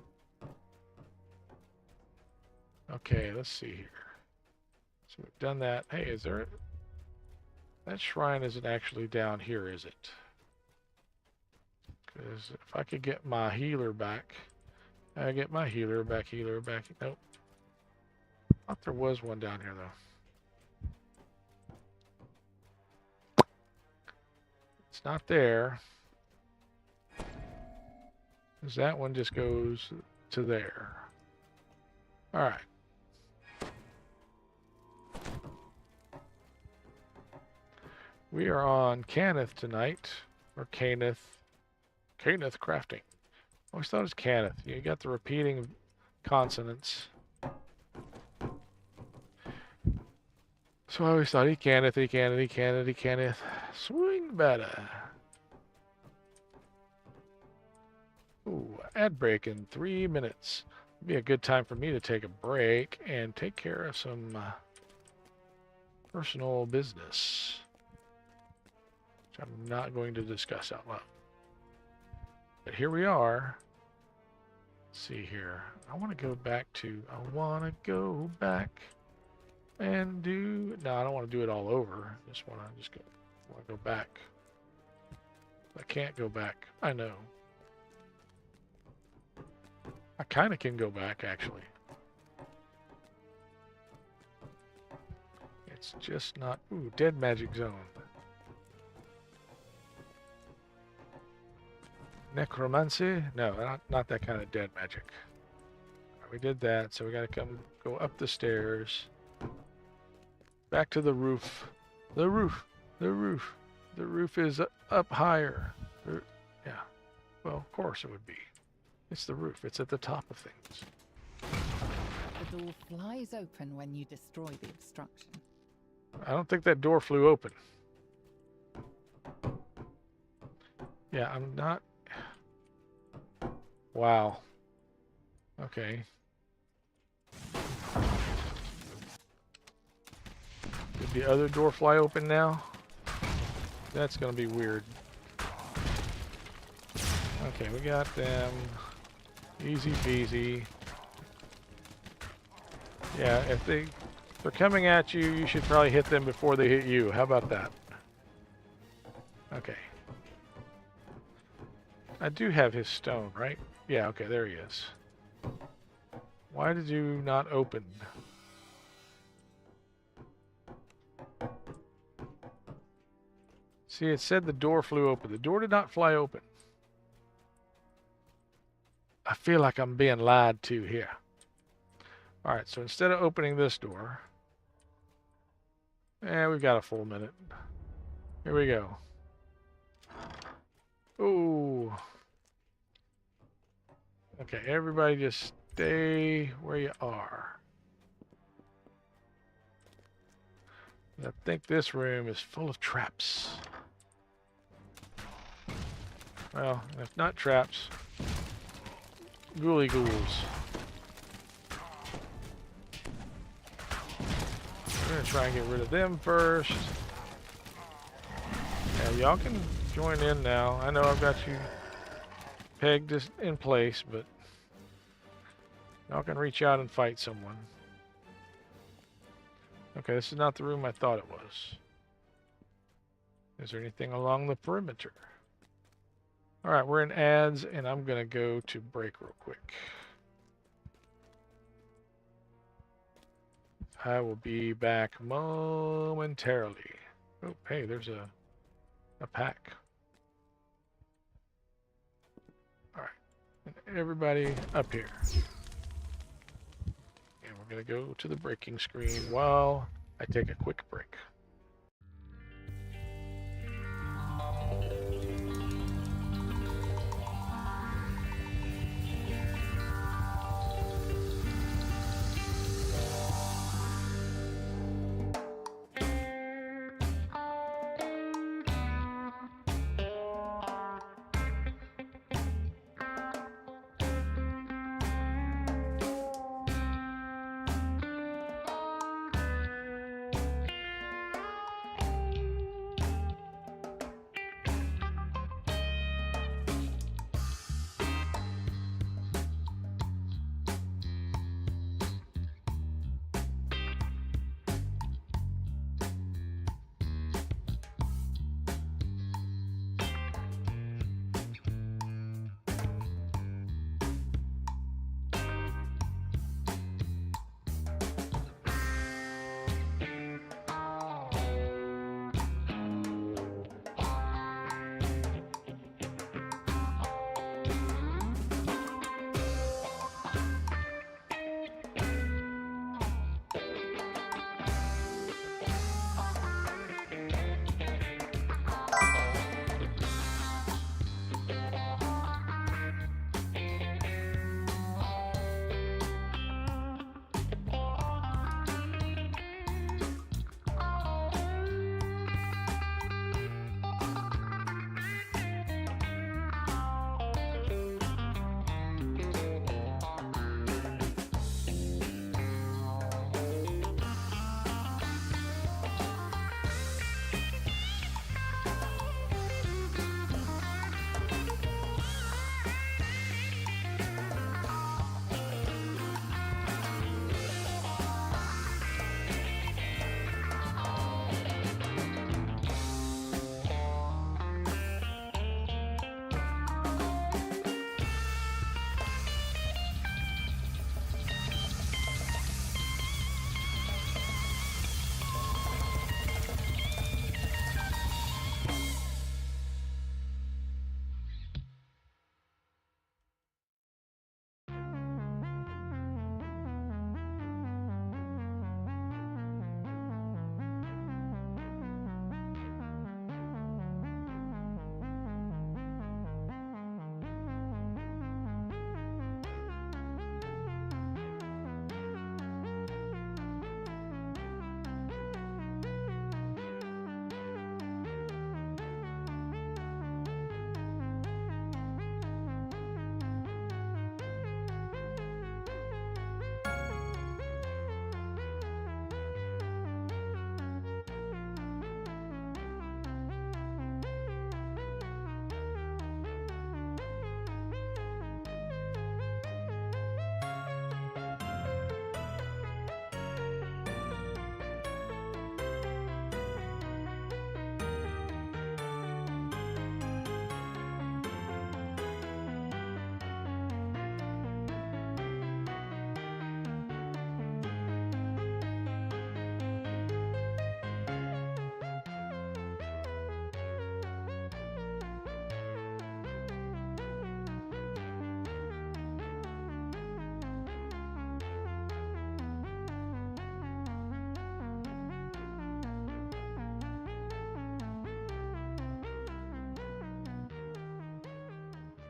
Okay, let's see here. So we've done that. Hey, is there... That shrine isn't actually down here, is it? Because if I could get my healer back... I get my healer back. Nope. I thought there was one down here, though. It's not there. Because that one just goes to there. Alright. We are on Cannith tonight, or Caneth crafting. I always thought it was Cannith. You got the repeating consonants. So I always thought he Cannith. Swing better. Ooh, ad break in 3 minutes. It'd be a good time for me to take a break and take care of some personal business. I'm not going to discuss out loud. But here we are. Let's see here. I want to go back and do... No, I don't want to do it all over. I just want to go back. I can't go back. I know. I kind of can go back, actually. It's just not... Ooh, Dead Magic Zone. Necromancy? No, not that kind of dead magic. Right, we did that, so we gotta go up the stairs. Back to the roof. The roof is up higher. Yeah. Well, of course it would be. It's the roof. It's at the top of things. The door flies open when you destroy the obstruction. I don't think that door flew open. Yeah, I'm not... Wow. Okay. Did the other door fly open now? That's gonna be weird. Okay, we got them. Easy peasy. Yeah, if they're coming at you, you should probably hit them before they hit you. How about that? Okay. I do have his stone, right? Yeah, okay, there he is. Why did you not open? See, it said the door flew open. The door did not fly open. I feel like I'm being lied to here. Alright, so instead of opening this door... we've got a full minute. Here we go. Ooh. Okay, everybody just stay where you are. I think this room is full of traps. Well, if not traps, ghouly ghouls. We're gonna try and get rid of them first. Now y'all can join in now. I know I've got you pegged in place, but y'all can reach out and fight someone. Okay, this is not the room I thought it was. Is there anything along the perimeter? Alright, we're in ads, and I'm going to go to break real quick. I will be back momentarily. Oh, hey, there's a pack. Alright, everybody up here. And we're going to go to the breaking screen while I take a quick break.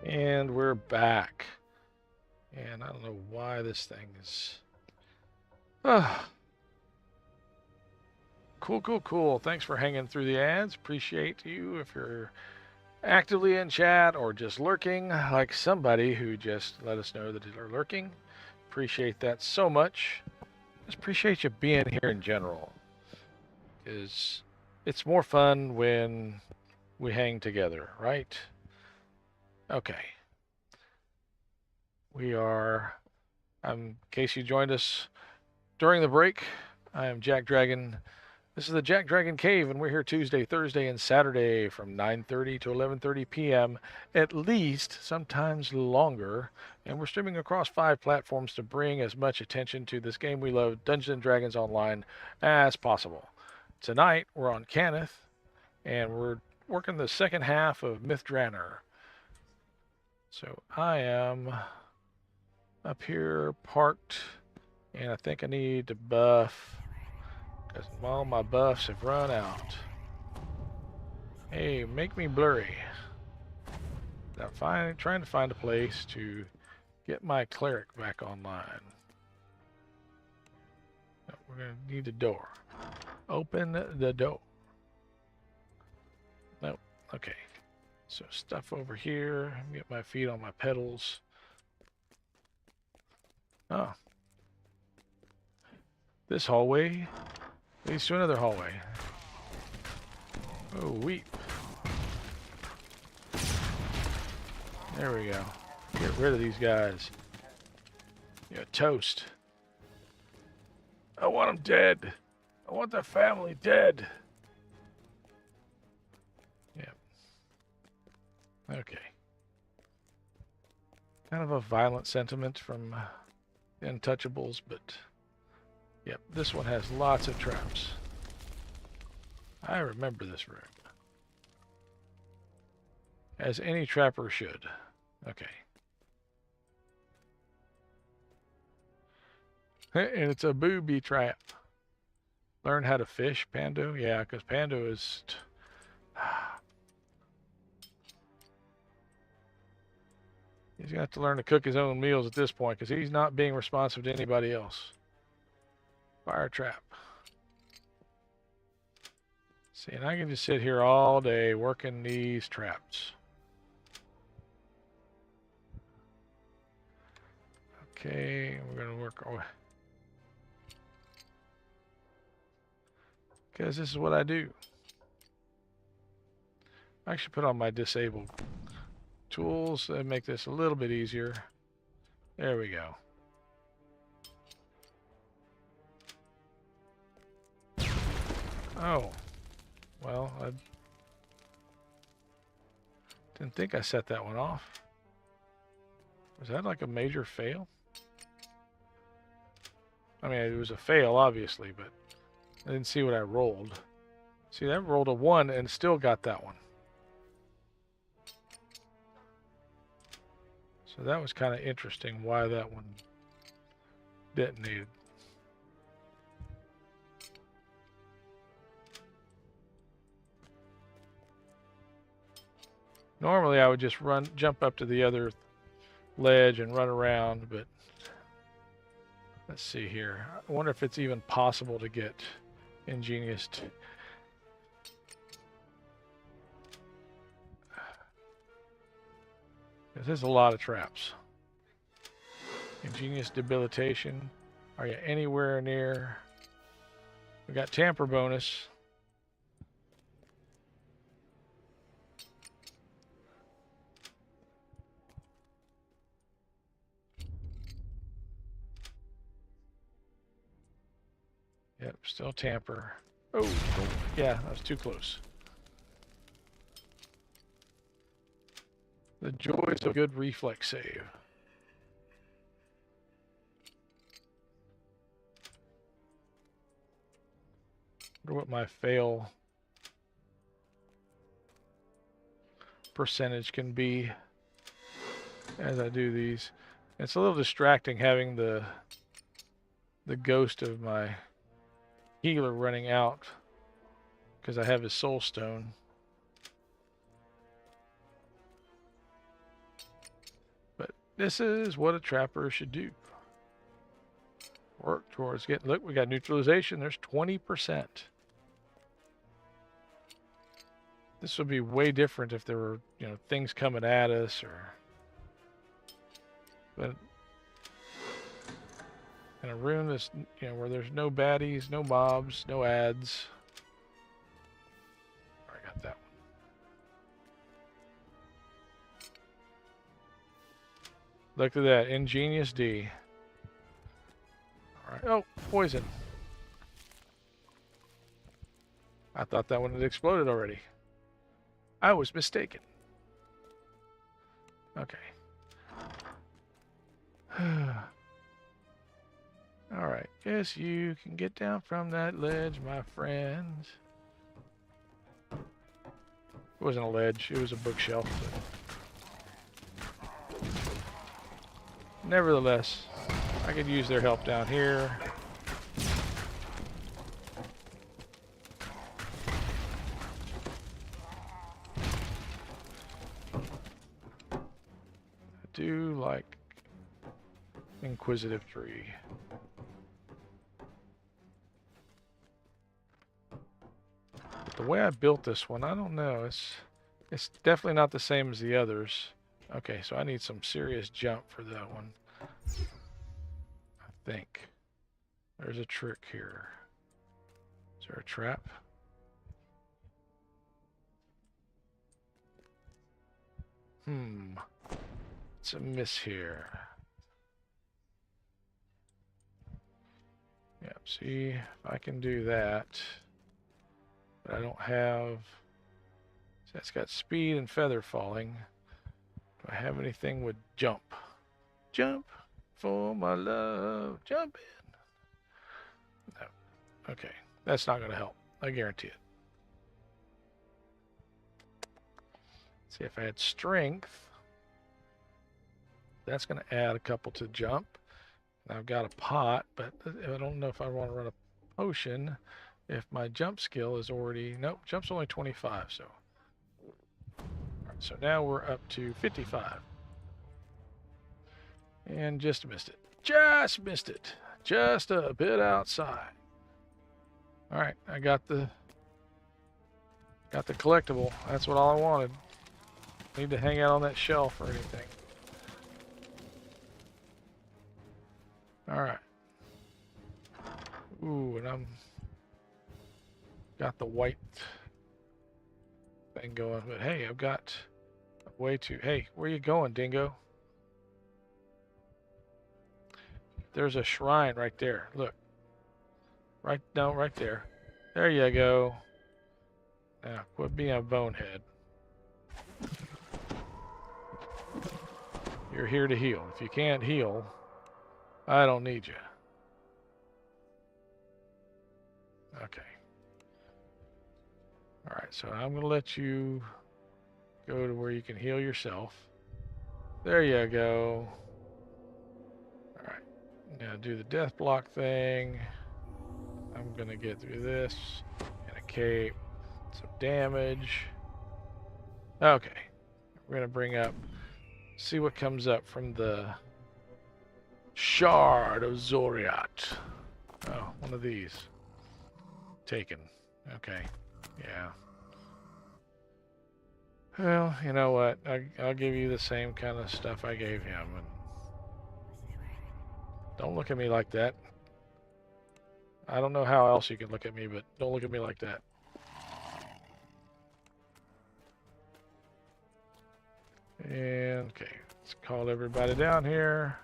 And we're back. And I don't know why this thing is... Cool. Thanks for hanging through the ads. Appreciate you if you're actively in chat or just lurking, like somebody who just let us know that they're lurking. Appreciate that so much. Just appreciate you being here in general. Because it's more fun when we hang together, right? Okay. We are, in case you joined us during the break, I am JackDrag0n. This is the JackDrag0n Cave, and we're here Tuesday, Thursday, and Saturday from 9:30 to 11:30 p.m. at least, sometimes longer. And we're streaming across 5 platforms to bring as much attention to this game we love, Dungeons & Dragons Online, as possible. Tonight, we're on Cannith, and we're working the second half of Myth Draenor. So I am up here parked, and I think I need to buff, because all my buffs have run out. Hey, make me blurry. I'm trying to find a place to get my cleric back online. We're going to need a door. Open the door. Nope. Okay. So stuff over here. Get my feet on my pedals. Oh. This hallway leads to another hallway. Oh, weep. There we go. Get rid of these guys. You're toast. I want them dead. I want their family dead. Yep. Okay. Kind of a violent sentiment from Untouchables, but yep, this one has lots of traps. I remember this room. As any trapper should. Okay. And it's a booby trap. Learn how to fish, Pando? Yeah, because Pando is... He's going to have to learn to cook his own meals at this point, because he's not being responsive to anybody else. Fire trap. See, and I can just sit here all day working these traps. Okay, we're going to work our way. Because this is what I do. I should put on my disabled tools and make this a little bit easier. There we go. Oh. Well, I didn't think I set that one off. Was that like a major fail? I mean, it was a fail, obviously, but I didn't see what I rolled. See, that rolled a 1 and still got that one. So that was kind of interesting why that one detonated. Normally I would just jump up to the other ledge and run around, but let's see here. I wonder if it's even possible to get Ingenious to... There's a lot of traps. Ingenious debilitation. Are you anywhere near? We got tamper bonus. Yep, still tamper. Oh, yeah, that was too close. The joys of good reflex save. I wonder what my fail percentage can be as I do these. It's a little distracting having the ghost of my healer running out because I have his soul stone. This is what a trapper should do. Work towards getting... Look, we got neutralization. There's 20%. This would be way different if there were, you know, things coming at us or... But in a room that's, you know, where there's no baddies, no mobs, no ads. I got that one. Look at that, ingenious D. All right. Oh, poison. I thought that one had exploded already. I was mistaken. Okay. All right. Guess you can get down from that ledge, my friend. It wasn't a ledge. It was a bookshelf. But nevertheless, I could use their help down here. I do like Inquisitive Tree. But the way I built this one, I don't know. It's definitely not the same as the others. Okay, so I need some serious jump for that one. I think. There's a trick here. Is there a trap? It's a miss here. Yep, see, if I can do that. But I don't have... That's got speed and feather falling. Do I have anything with jump? Jump for my love. Jump in. No. Okay, that's not going to help. I guarantee it. See, if I had strength, that's going to add a couple to jump. And I've got a pot, but I don't know if I want to run a potion if my jump skill is already... Nope, jump's only 25, so... All right, so now we're up to 55. And just missed it. Just missed it. Just a bit outside. All right, I got the collectible. That's what all I wanted. Need to hang out on that shelf or anything. All right. Ooh, and I'm got the white thing going, but hey, I've got a way to... Hey, where you going, dingo? There's a shrine right there. Look. Right there. There you go. Now, quit being a bonehead. You're here to heal. If you can't heal, I don't need you. Okay. All right, so I'm going to let you go to where you can heal yourself. There you go. All right. Now do the death block thing. I'm going to get through this. And a cape. Some damage. Okay. We're going to bring up... See what comes up from the Shard of Zoriat. Oh, one of these. Taken. Okay. Yeah. Well, you know what? I'll give you the same kind of stuff I gave him. And don't look at me like that. I don't know how else you can look at me, but don't look at me like that. And, okay, let's call everybody down here.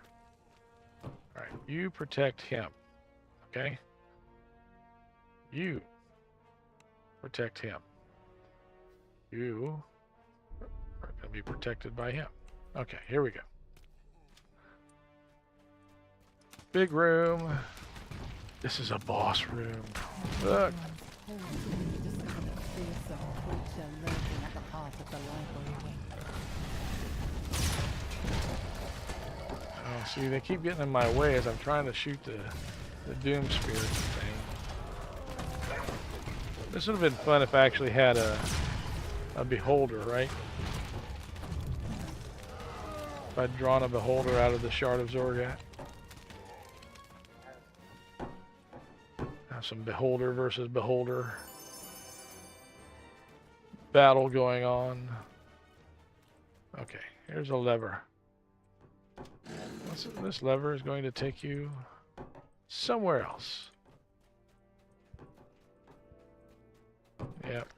All right, you protect him, okay? You protect him. You are going to be protected by him. Okay, here we go. Big room. This is a boss room. Look. Oh, see, they keep getting in my way as I'm trying to shoot the Doom Spirit thing. This would have been fun if I actually had a beholder, right? if I'd drawn a beholder out of the Shard of Zorgat. Have some beholder versus beholder battle going on. Okay, here's a lever. This lever is going to take you somewhere else. Yep.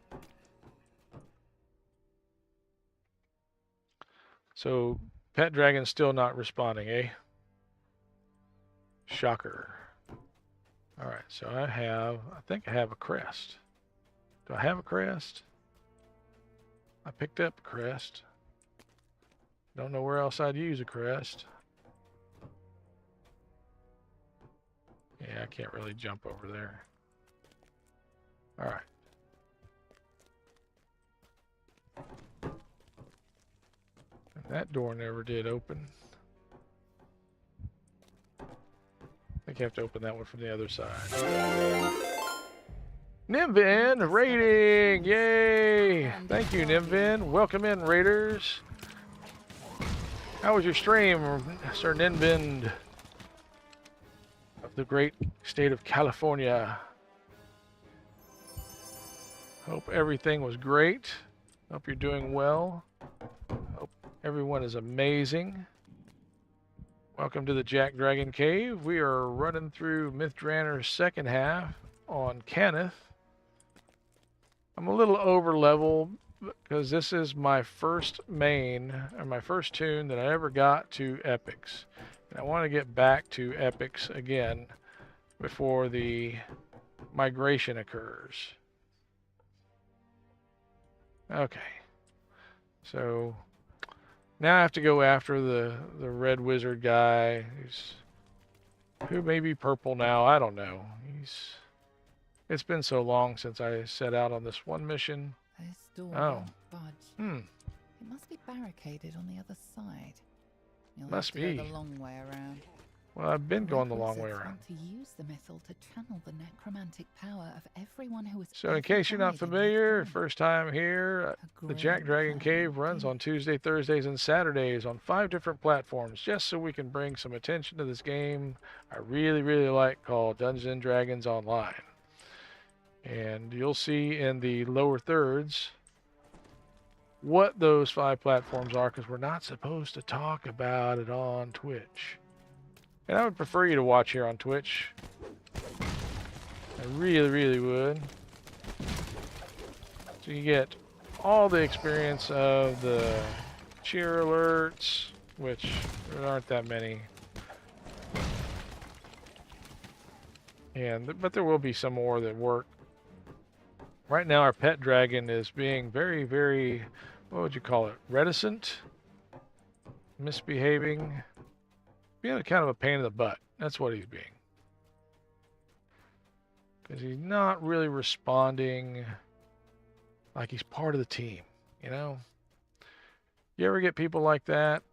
So, Pet Dragon's still not responding, eh? Shocker. Alright, so I think I have a crest. Do I have a crest? I picked up a crest. Don't know where else I'd use a crest. Yeah, I can't really jump over there. Alright. That door never did open. I think you have to open that one from the other side. Nimvin raiding! Yay! Thank you, Nimvin. Welcome in, raiders. How was your stream, Sir Nimvin of the great state of California? Hope everything was great. Hope you're doing well. Hope everyone is amazing. Welcome to the JackDrag0n Cave. We are running through Myth Dranor's second half on Kenneth. I'm a little over level because this is my first main, or my first tune that I ever got to epics. And I want to get back to epics again before the migration occurs. Okay. So now I have to go after the red wizard guy who may be purple now. I don't know. It's been so long since I set out on this one mission. This door Oh. won't budge. It must be barricaded on the other side. You'll Must have to be. go the long way around. Well, I've been going the Red long way wizards around. want to use the missile to channel the necromantic power of everyone who is. So in case you're not familiar, first time here, the JackDrag0n Cave runs on Tuesday, Thursdays, and Saturdays on 5 different platforms, just so we can bring some attention to this game I really, really like called Dungeons & Dragons Online. And you'll see in the lower thirds what those 5 platforms are, because we're not supposed to talk about it on Twitch. And I would prefer you to watch here on Twitch. I really, really would. So you get all the experience of the cheer alerts, which there aren't that many. But there will be some more that work. Right now our pet dragon is being very, very, what would you call it, reticent, misbehaving, being kind of a pain in the butt. That's what he's being. Because he's not really responding like he's part of the team, you know? You ever get people like that?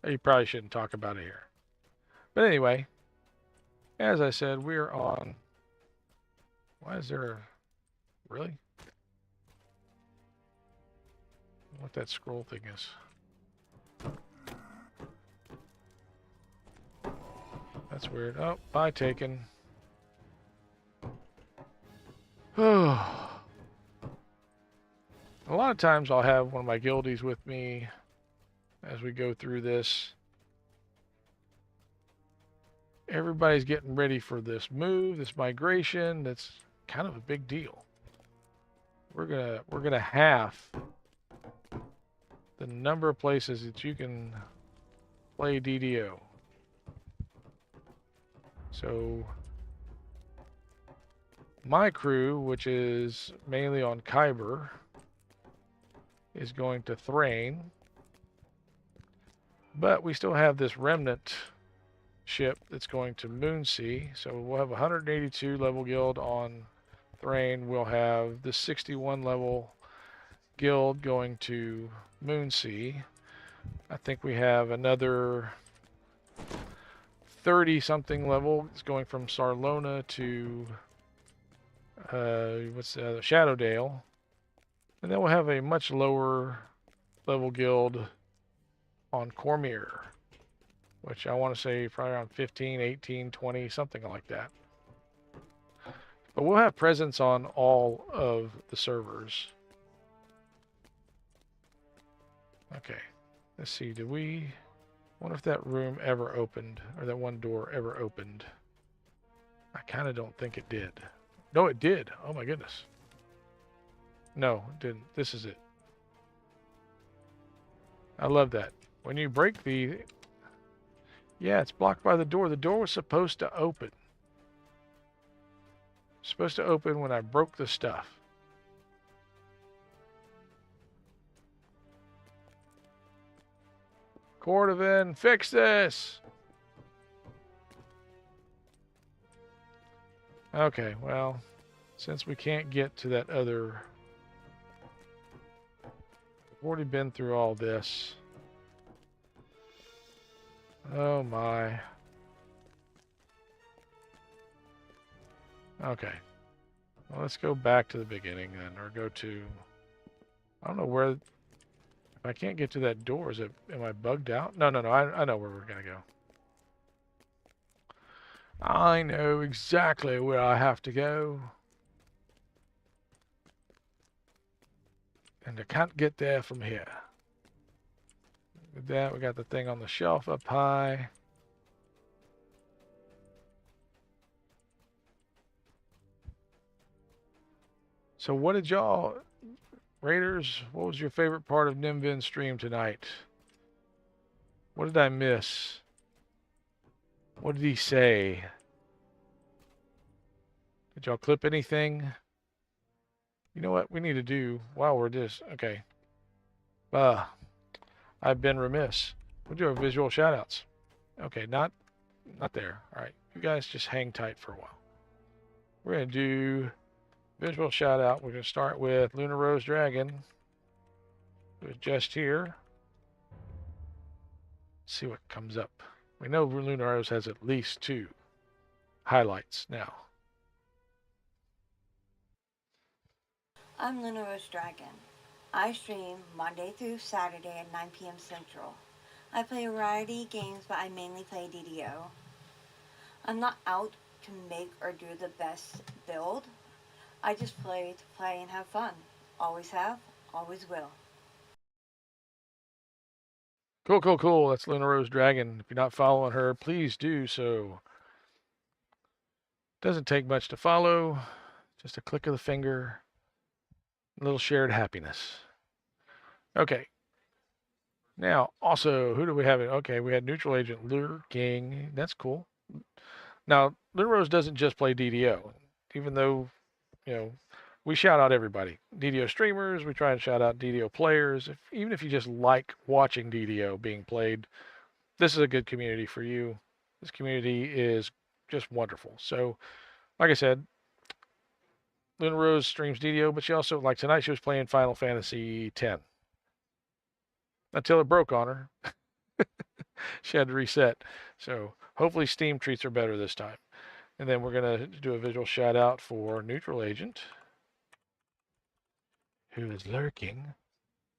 You probably shouldn't talk about it here. But anyway, as I said, we're on... Why is there a... Really? What that scroll thing is. That's weird. Oh, bye taken. A lot of times I'll have one of my guildies with me as we go through this. Everybody's getting ready for this move, this migration. That's kind of a big deal. We're gonna half the number of places that you can play DDO. So my crew, which is mainly on Kyber, is going to Thrain. But we still have this remnant ship that's going to Moonsea. So we'll have 182 level guild on Thrain. We'll have the 61 level guild going to Moonsea. I think we have another 30 something level. It's going from Sarlona to what's the other? Shadowdale. And then we'll have a much lower level guild on Cormier, which I want to say probably around 15, 18, 20, something like that. But we'll have presence on all of the servers. Okay, let's see. Did we... wonder if that room ever opened, or that one door ever opened. I kind of don't think it did. No, it did. Oh my goodness. No, it didn't. This is it. I love that. When you break the... yeah, it's blocked by the door. The door was supposed to open. Supposed to open when I broke the stuff. Cordovan, fix this! Okay, well, since we can't get to that other... we've already been through all this. Oh my. Okay. Well, let's go back to the beginning then, or go to... I don't know where... if I can't get to that door, is it... am I bugged out? No, I know where we're gonna go. I know exactly where I have to go. And I can't get there from here. With that, we got the thing on the shelf up high. So what did y'all... Raiders, what was your favorite part of Nimvin's stream tonight? What did I miss? What did he say? Did y'all clip anything? You know what we need to do while we're just... okay. I've been remiss. We'll do our visual shoutouts. Okay, not there. All right, you guys just hang tight for a while. We're going to do visual shoutout. We're going to start with Lunar Rose Dragon, who is just here. See what comes up. We know Lunar Rose has at least 2 highlights now. I'm Lunar Rose Dragon. I stream Monday through Saturday at 9 p.m. Central. I play a variety of games, but I mainly play DDO. I'm not out to make or do the best build. I just play to play and have fun. Always have, always will. Cool. That's Lunar Rose Dragon. If you're not following her, please do so. Doesn't take much to follow. Just a click of the finger. A little shared happiness. Okay. Now, also, who do we have? Okay, we had Neutral Agent lurking. That's cool. Now, Lunar Rose doesn't just play DDO. Even though, you know, we shout out everybody. DDO streamers, we try and shout out DDO players. Even if you just like watching DDO being played, this is a good community for you. This community is just wonderful. So, like I said, Lunar Rose streams DDO, but she also, like tonight, she was playing Final Fantasy X. Until it broke on her. She had to reset. So, hopefully Steam treats her better this time. And then we're going to do a visual shout out for Neutral Agent, who is lurking.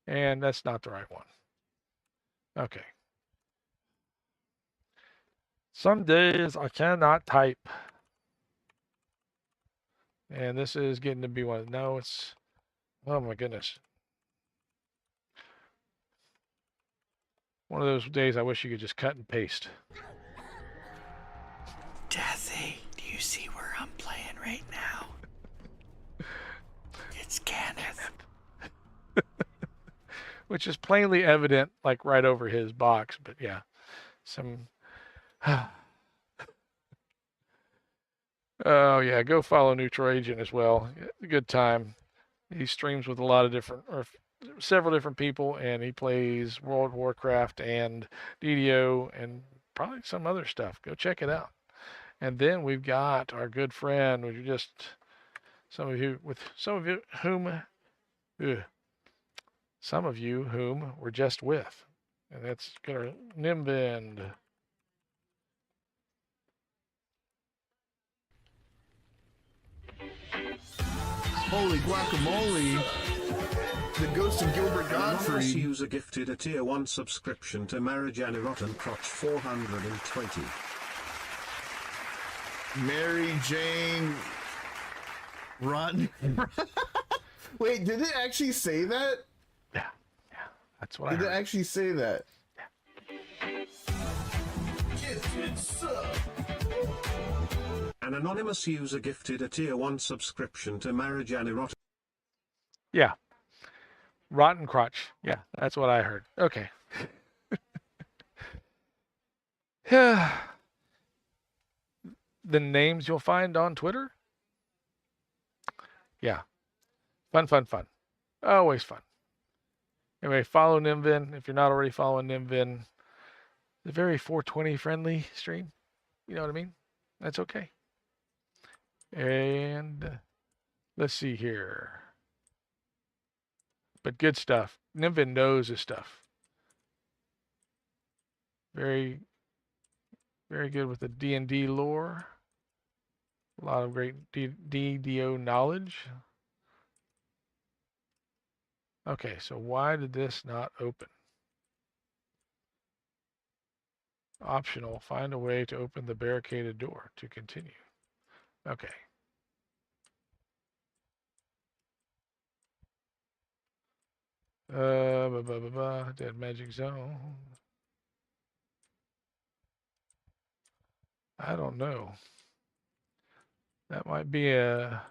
And that's not the right one. Okay. Some days I cannot type. And this is getting to be one. No, it's... oh my goodness. One of those days I wish you could just cut and paste. Jesse, do you see where I'm playing right now? It's Kenneth. Which is plainly evident, like right over his box. But yeah, some... oh yeah, go follow Neutral Agent as well. A good time. He streams with a lot of different, or several different people, and he plays World of Warcraft and DDO and probably some other stuff. Go check it out. And then we've got our good friend, which are just some of you whom we're just with, and that's gonna Nimbend. Holy guacamole. The ghost of Gilbert Anonymous Gottfried. user gifted a tier 1 subscription to Marijana Rotten Crotch 420. Mary Jane Rotten. Wait, did it actually say that? Yeah, that's what I Did it heard. actually say that? An anonymous user gifted a tier 1 subscription to Marijana Rotten. Yeah. Rotten crotch. Yeah, that's what I heard. Okay. Yeah. The names you'll find on Twitter? Yeah. Fun. Always fun. Anyway, follow Nimvin if you're not already following Nimvin. The very 420 friendly stream. You know what I mean? That's okay. And let's see here. But good stuff. Nimvin knows his stuff. Very, very good with the D&D lore. A lot of great DDO knowledge. Okay, so why did this not open? Optional, find a way to open the barricaded door to continue. Okay. Dead Magic Zone. I don't know. That might be a